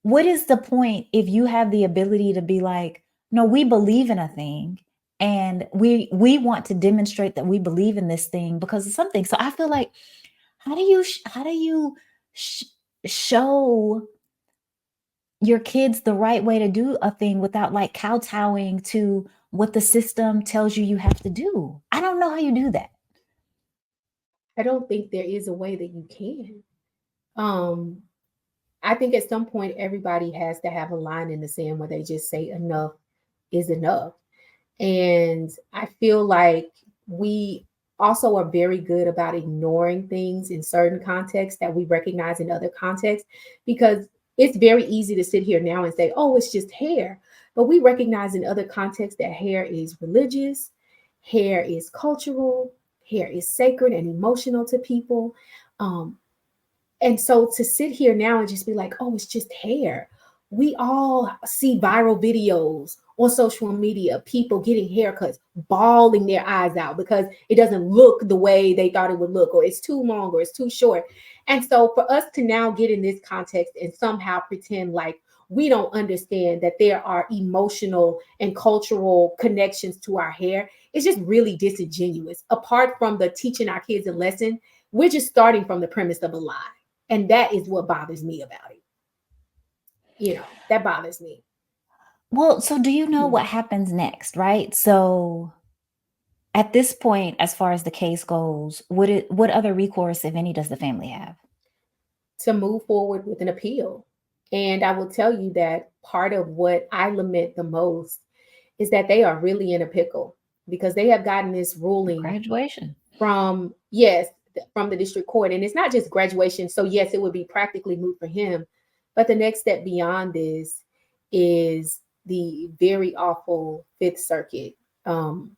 what is the point if you have the ability to be like, no, we believe in a thing, and we want to demonstrate that we believe in this thing because of something. So I feel like, how do you show your kids the right way to do a thing without like kowtowing to what the system tells you have to do? I don't know how you do that. I don't think there is a way that you can. Um, I think at some point everybody has to have a line in the sand where they just say enough is enough. And I feel like we also are very good about ignoring things in certain contexts that we recognize in other contexts because it's very easy to sit here now and say, oh, it's just hair. But we recognize in other contexts that hair is religious, hair is cultural, hair is sacred and emotional to people. Um, and so to sit here now and just be like, oh, it's just hair. We all see viral videos on social media, people getting haircuts, bawling their eyes out because it doesn't look the way they thought it would look, or it's too long, or it's too short. And so for us to now get in this context and somehow pretend like we don't understand that there are emotional and cultural connections to our hair, it's just really disingenuous. Apart from the teaching our kids a lesson, we're just starting from the premise of a lie. And that is what bothers me about it. That bothers me. Well, so do you know what happens next, right? So at this point, as far as the case goes, what other recourse, if any, does the family have? To move forward with an appeal. And I will tell you that part of what I lament the most is that they are really in a pickle because they have gotten this ruling Graduation. from, yes, from the district court. And it's not just graduation. So, yes, it would be practically moot for him. But the next step beyond this is the very awful Fifth Circuit. And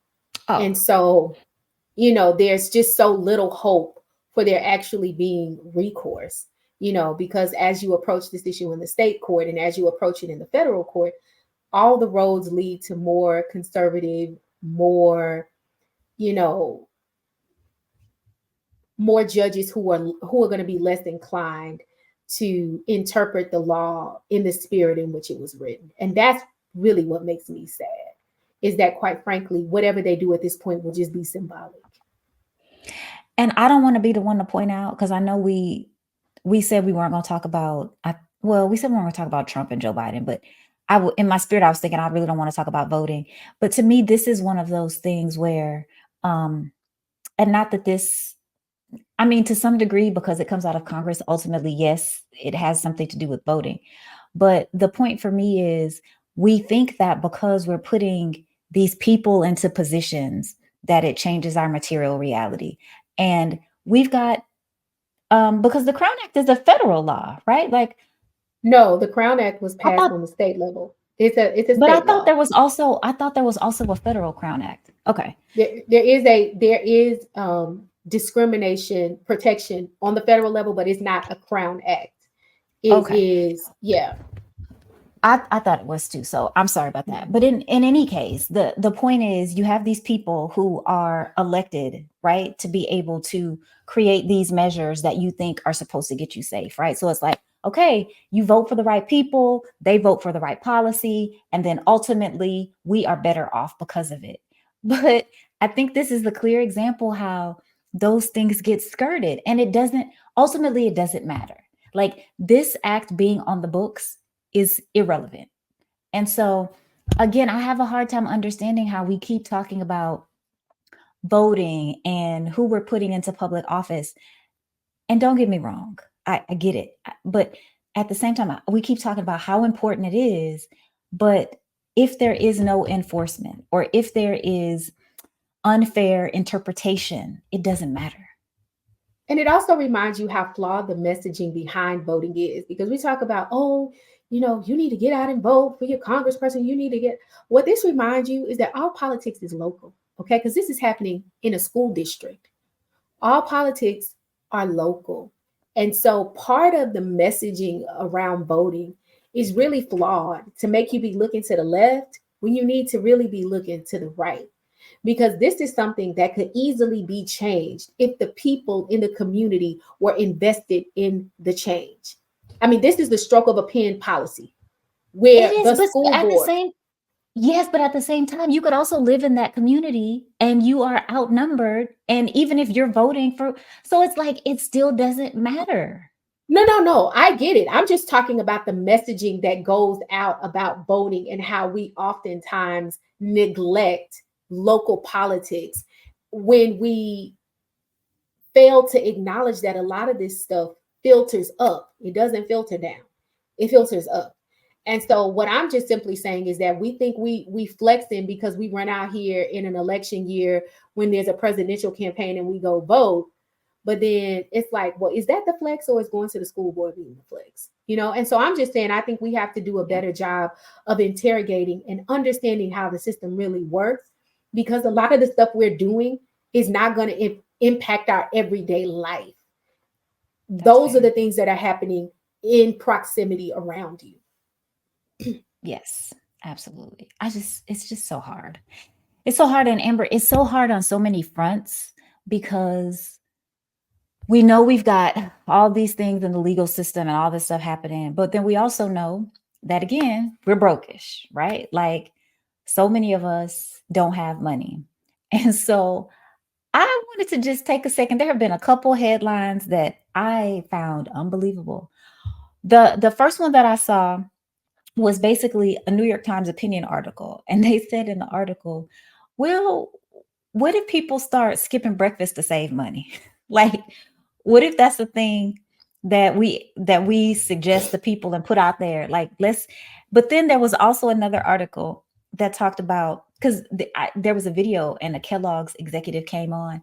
Oh, so, there's just so little hope for there actually being recourse, because as you approach this issue in the state court and as you approach it in the federal court, all the roads lead to more conservative, more, you know, more judges who are going to be less inclined to interpret the law in the spirit in which it was written. And that's really what makes me sad, is that quite frankly, whatever they do at this point will just be symbolic. and I don't want to be the one to point out, because I know we said we weren't going to talk about, we said we weren't going to talk about Trump and Joe Biden, but in my spirit, I was thinking, I really don't want to talk about voting. But to me, this is one of those things where, and not that this, I mean, to some degree, because it comes out of Congress, ultimately, yes, it has something to do with voting. But the point for me is, we think that because we're putting these people into positions that it changes our material reality. And we've got, because the Crown Act is a federal law, right? Like, No, the Crown Act was I passed thought, on the state level. It's a but state law. I thought there was also a federal Crown Act. Okay. There is discrimination protection on the federal level, but it's not a Crown Act. It Okay. is, yeah. I thought it was too. So I'm sorry about that. But in any case, the point is, you have these people who are elected, right, to be able to create these measures that you think are supposed to get you safe, right? So it's like, okay, you vote for the right people, they vote for the right policy, and then ultimately we are better off because of it. But I think this is the clear example how those things get skirted, and it doesn't matter. Like, this act being on the books is irrelevant. And so, again, I have a hard time understanding how we keep talking about voting and who we're putting into public office. And don't get me wrong, I get it. But at the same time, we keep talking about how important it is. But if there is no enforcement, or if there is unfair interpretation, it doesn't matter. And it also reminds you how flawed the messaging behind voting is, because we talk about, oh, you need to get out and vote for your congressperson. You need to get, what this reminds you is that all politics is local, okay? Because this is happening in a school district. All politics are local. And so part of the messaging around voting is really flawed to make you be looking to the left when you need to really be looking to the right, because this is something that could easily be changed if the people in the community were invested in the change. I mean, this is the stroke of a pen policy It where is, the but school at the board, same Yes, but at the same time, you could also live in that community and you are outnumbered. And even if you're voting for, so it's like, it still doesn't matter. no, I get it. I'm just talking about the messaging that goes out about voting and how we oftentimes neglect local politics when we fail to acknowledge that a lot of this stuff filters up. It doesn't filter down. It filters up. And so what I'm just simply saying is that we think we flexing because we run out here in an election year when there's a presidential campaign and we go vote. But then it's like, well, is that the flex, or is going to the school board being the flex? And so I'm just saying, I think we have to do a better job of interrogating and understanding how the system really works, because a lot of the stuff we're doing is not going to impact our everyday life. Those are the things that are happening in proximity around you. Yes, absolutely. It's just so hard. It's so hard. And Amber, it's so hard on so many fronts, because we know we've got all these things in the legal system and all this stuff happening. But then we also know that, again, we're brokish, right? Like, so many of us don't have money. And so I wanted to just take a second. There have been a couple headlines that I found unbelievable. The first one that I saw was basically a New York Times opinion article. And they said in the article, well, what if people start skipping breakfast to save money? Like, what if that's the thing that we suggest to people and put out there? Like, but then there was also another article that talked about, because there was a video and a Kellogg's executive came on,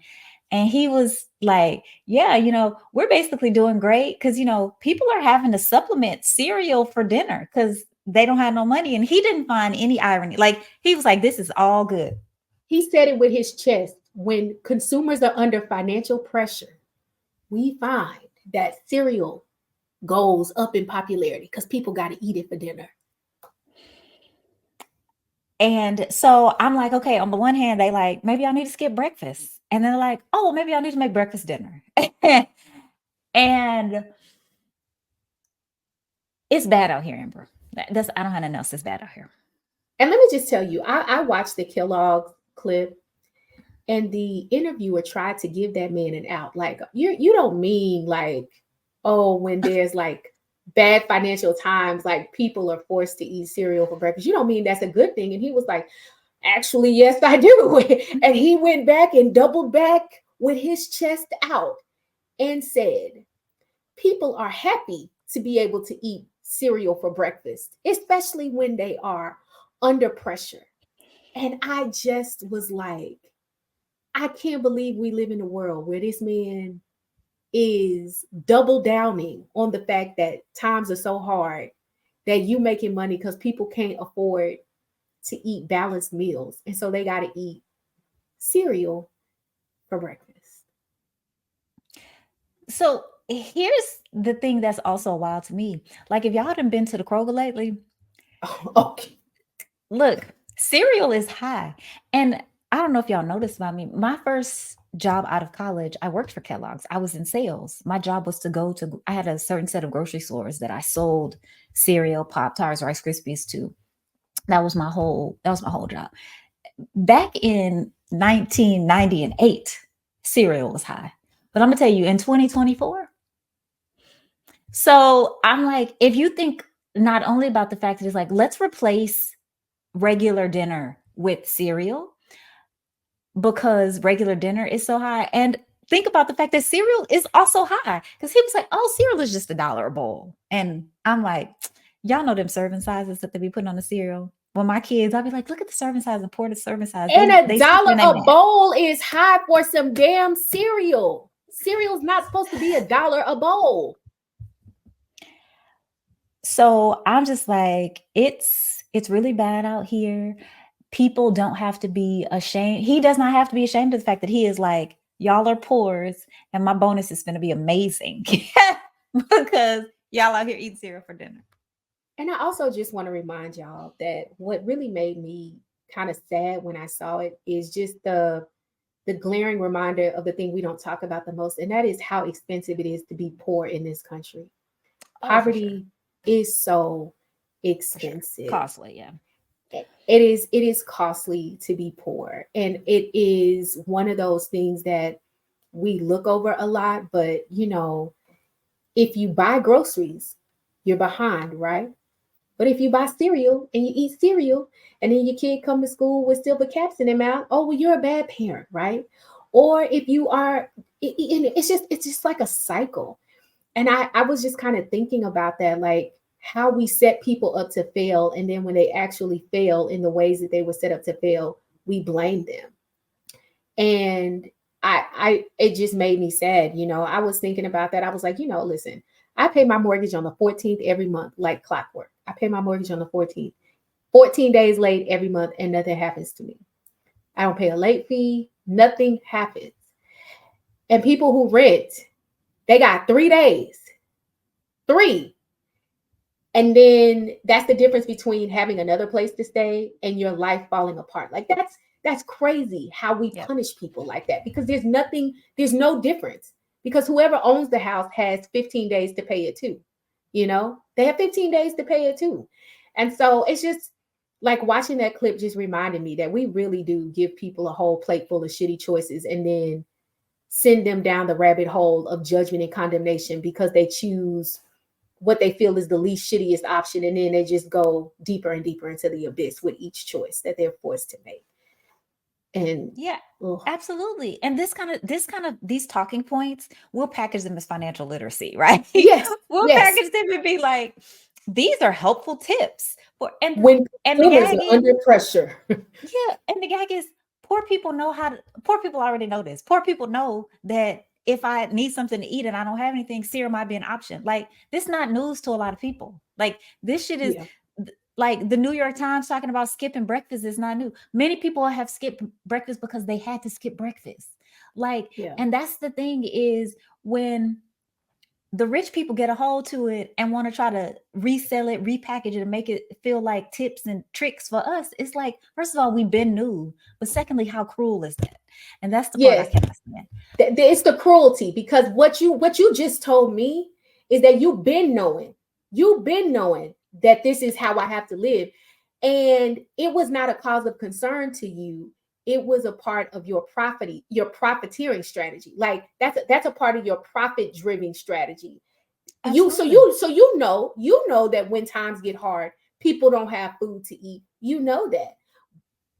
and he was like, yeah, we're basically doing great because, people are having to supplement cereal for dinner because they don't have no money. And he didn't find any irony. Like, he was like, this is all good. He said it with his chest. When consumers are under financial pressure, we find that cereal goes up in popularity because people got to eat it for dinner. And so I'm like, okay, on the one hand, they like, maybe I need to skip breakfast. And then they're like, oh, maybe I need to make breakfast dinner. And it's bad out here, Amber. I don't have nothing else. It's bad out here. And let me just tell you, I watched the Kellogg clip, and the interviewer tried to give that man an out. Like, you don't mean like, oh, when there's like bad financial times, like people are forced to eat cereal for breakfast. You don't mean that's a good thing? And he was like, actually, yes, I do. And he went back and doubled back with his chest out and said, people are happy to be able to eat cereal for breakfast, especially when they are under pressure. And I just was like, I can't believe we live in a world where this man is double downing on the fact that times are so hard that you making money because people can't afford to eat balanced meals. And so they got to eat cereal for breakfast. So here's the thing that's also wild to me. Like, if y'all haven't been to the Kroger lately, Oh, okay. look, cereal is high. And I don't know if y'all noticed about me. My first job out of college, I worked for Kellogg's. I was in sales. My job was to go to, I had a certain set of grocery stores that I sold cereal, Pop-Tarts, Rice Krispies to. That was my whole job. Back in 1998, cereal was high. But I'm gonna tell you, in 2024, so I'm like, if you think not only about the fact that it's like, let's replace regular dinner with cereal because regular dinner is so high. And think about the fact that cereal is also high, because he was like, oh, cereal is just $1 a bowl. And I'm like, y'all know them serving sizes that they be putting on the cereal. When my kids, I'll be like, look at the serving size and pour the serving size. And They $1 in their a mouth. bowl is high for some damn cereal. Cereal's not supposed to be $1 a bowl. So I'm just like, it's really bad out here. People don't have to be ashamed. He does not have to be ashamed of the fact that he is like, y'all are poors and my bonus is going to be amazing because y'all out here eating cereal for dinner. And I also just want to remind y'all that what really made me kind of sad when I saw it is just the glaring reminder of the thing we don't talk about the most, and that is how expensive it is to be poor in this country. Poverty is so expensive. Sure. Costly, yeah. It is costly to be poor, and it is one of those things that we look over a lot. But you know, if you buy groceries, you're behind, right? But if you buy cereal and you eat cereal and then your kid come to school with silver caps in their mouth, oh, well, you're a bad parent, right? Or if you are, it's just like a cycle. And I was just kind of thinking about that, like how we set people up to fail. And then when they actually fail in the ways that they were set up to fail, we blame them. And it just made me sad. You know, I was thinking about that. I was like, you know, listen, I pay my mortgage on the 14th every month, like clockwork. I pay my mortgage on the 14th, 14 days late every month, and nothing happens to me. I don't pay a late fee. Nothing happens. And people who rent, they got 3 days, 3. And then that's the difference between having another place to stay and your life falling apart. Like that's crazy how we punish people like that, because there's no difference, because whoever owns the house has 15 days to pay it too. You know, they have 15 days to pay it too. And so it's just like watching that clip just reminded me that we really do give people a whole plate full of shitty choices and then send them down the rabbit hole of judgment and condemnation because they choose what they feel is the least shittiest option. And then they just go deeper and deeper into the abyss with each choice that they're forced to make. And yeah, absolutely. And these talking points, we'll package them as financial literacy, right? Yes. We'll package them and be like, these are helpful tips. When consumers are under pressure. Yeah. And the gag is poor people already know this. Poor people know that if I need something to eat and I don't have anything, cereal might be an option. Like, this is not news to a lot of people. Like, this shit is like the New York Times talking about skipping breakfast is not new. Many people have skipped breakfast because they had to skip breakfast. Like, and that's the thing is when the rich people get a hold to it and want to try to resell it, repackage it, and make it feel like tips and tricks for us. It's like, first of all, we've been new, but secondly, how cruel is that? And that's the part I can't understand. It's the cruelty, because what you just told me is that you've been knowing that this is how I have to live, and it was not a cause of concern to you. It was a part of your profiteering strategy. Like that's a part of your profit-driven strategy. Absolutely. You know that when times get hard, people don't have food to eat. You know that.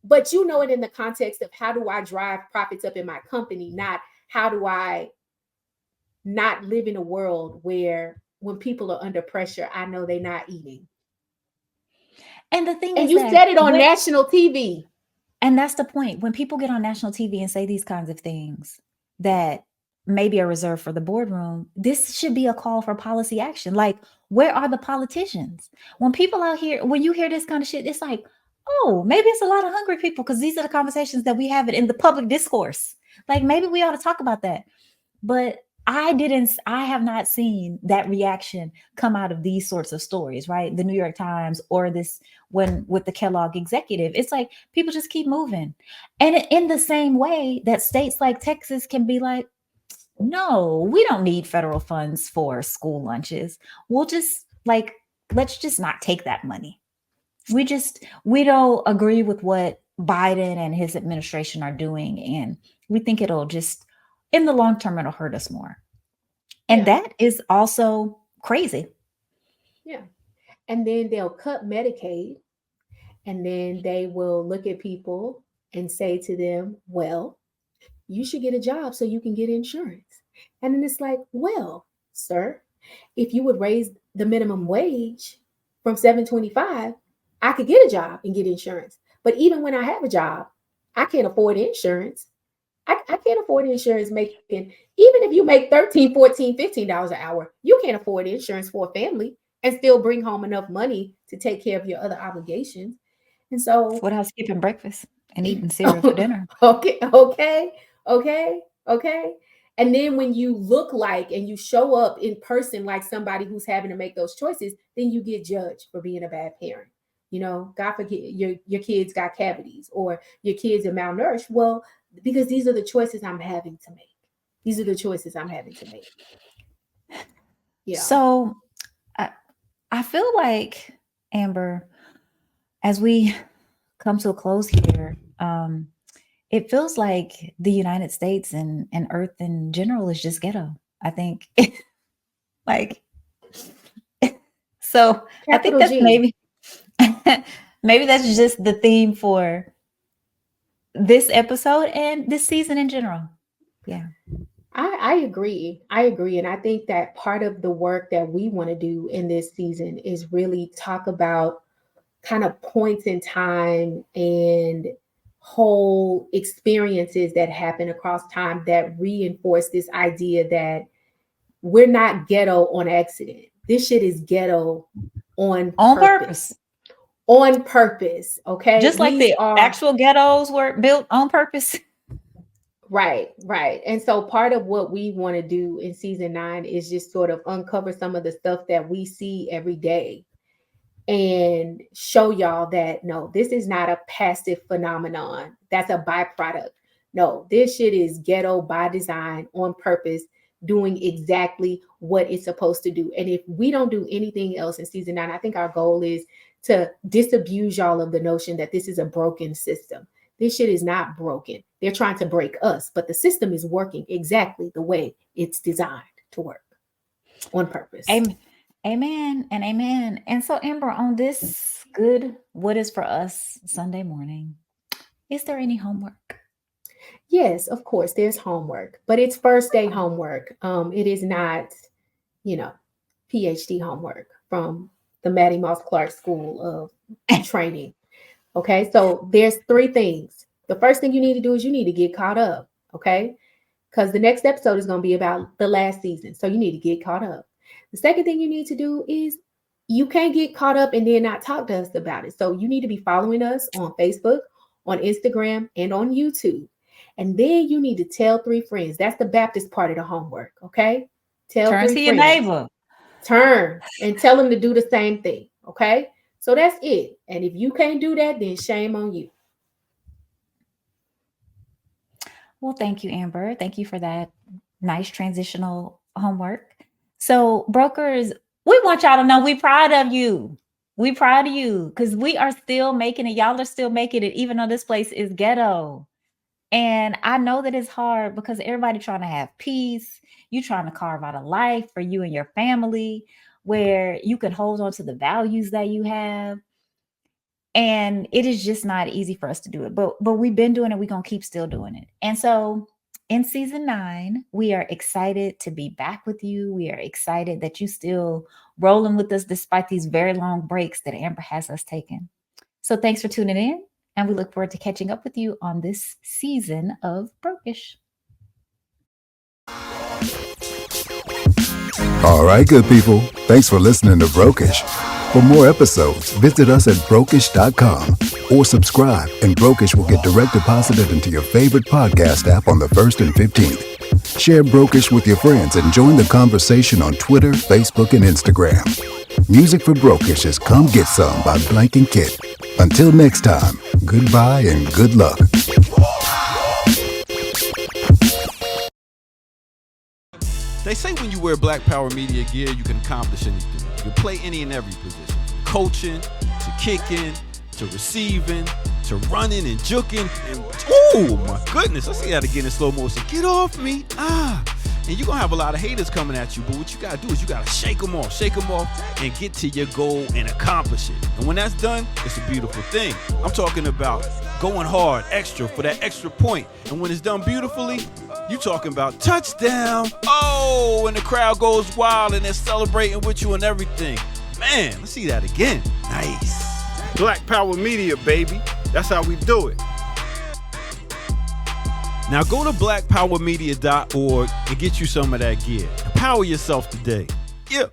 But you know it in the context of how do I drive profits up in my company, not how do I not live in a world where when people are under pressure, I know they're not eating. And the thing And is you that said it on when, national TV. and that's the point, when people get on national TV and say these kinds of things that maybe are reserved for the boardroom, this should be a call for policy action. Like, where are the politicians? When people out here, when you hear this kind of shit, it's like, oh, maybe it's a lot of hungry people, because these are the conversations that we have it in the public discourse. Like, maybe we ought to talk about that. But I have not seen that reaction come out of these sorts of stories, right? The New York Times, or this, when with the Kellogg executive, it's like people just keep moving. And in the same way that states like Texas can be like, no, we don't need federal funds for school lunches. We'll just, like, let's just not take that money. We don't agree with what Biden and his administration are doing, and we think it'll just, in the long term, it'll hurt us more. And Yeah. that is also crazy. Yeah. And then they'll cut Medicaid, and then they will look at people and say to them, well, you should get a job so you can get insurance. And then it's like, well, sir, if you would raise the minimum wage from 7.25, I could get a job and get insurance. But even when I have a job, I can't afford insurance. I can't afford insurance making, even if you make 13, 14, $15 an hour, you can't afford insurance for a family and still bring home enough money to take care of your other obligations. And so, Without skipping breakfast and eating cereal for dinner. okay. And then when you look like and you show up in person like somebody who's having to make those choices, then you get judged for being a bad parent. You know, God forbid your kids got cavities or your kids are malnourished. Well, because these are the choices I'm having to make. These are the choices I'm having to make. Yeah. So I feel like, Amber, as we come to a close here, it feels like the United States and Earth in general is just ghetto. I think, like, so I think Capital that's G. maybe maybe that's just the theme for this episode and this season in general. Yeah. I agree. I agree. And I think that part of the work that we want to do in this season is really talk about kind of points in time and whole experiences that happen across time that reinforce this idea that we're not ghetto on accident. This shit is ghetto on On purpose. purpose. On purpose. Okay. Just like These the are actual ghettos were built on purpose. right. And so part of what we want to do in season 9 is just sort of uncover some of the stuff that we see every day and show y'all that no, this is not a passive phenomenon. That's a byproduct. No, this shit is ghetto by design, on purpose, doing exactly what it's supposed to do. And if we don't do anything else in season 9, I think our goal is to disabuse y'all of the notion that this is a broken system. This shit is not broken. They're trying to break us, but the system is working exactly the way it's designed to work, on purpose. Amen and amen. And so, Amber, on this good What Is For Us Sunday morning, is there any homework? Yes, of course, there's homework, but it's first day homework. It is not, PhD homework from the Maddie Moss Clark School of Training. Okay, so there's 3 things. The first thing you need to do is you need to get caught up. Okay, because the next episode is going to be about the last season, so you need to get caught up. The second thing you need to do is you can't get caught up and then not talk to us about it. So you need to be following us on Facebook, on Instagram, and on YouTube. And then you need to tell 3 friends. That's the Baptist part of the homework, okay? Tell Turn 3 to your friends. neighbor. Turn and tell them to do the same thing, okay? So that's it. And if you can't do that, then shame on you. Well, thank you, Amber. Thank you for that nice transitional homework. So, brokers, we want y'all to know we proud of you. We proud of you because we are still making it. Y'all are still making it, even though this place is ghetto. And I know that it's hard because everybody trying to have peace. You trying to carve out a life for you and your family where you can hold on to the values that you have. And it is just not easy for us to do it. But we've been doing it. We're going to keep still doing it. And so in season 9, we are excited to be back with you. We are excited that you still rolling with us despite these very long breaks that Amber has us taking. So thanks for tuning in. And we look forward to catching up with you on this season of Brokish. All right, good people. Thanks for listening to Brokish. For more episodes, visit us at brokish.com or subscribe, and Brokish will get direct deposited into your favorite podcast app on the 1st and 15th. Share Brokish with your friends and join the conversation on Twitter, Facebook, and Instagram. Music for Brokish is Come Get Some by Blank and Kit. Until next time, goodbye and good luck. They say when you wear Black Power Media gear, you can accomplish anything. You can play any and every position. From coaching, to kicking, to receiving, to running and juking. And oh my goodness, I see that again in slow motion. Get off me. And you're going to have a lot of haters coming at you, but what you got to do is you got to shake them off, and get to your goal and accomplish it. And when that's done, it's a beautiful thing. I'm talking about going hard, extra, for that extra point. And when it's done beautifully, you talking about touchdown. Oh, and the crowd goes wild and they're celebrating with you and everything. Man, let's see that again. Nice. Black Power Media, baby. That's how we do it. Now go to blackpowermedia.org and get you some of that gear. Empower yourself today. Yeah.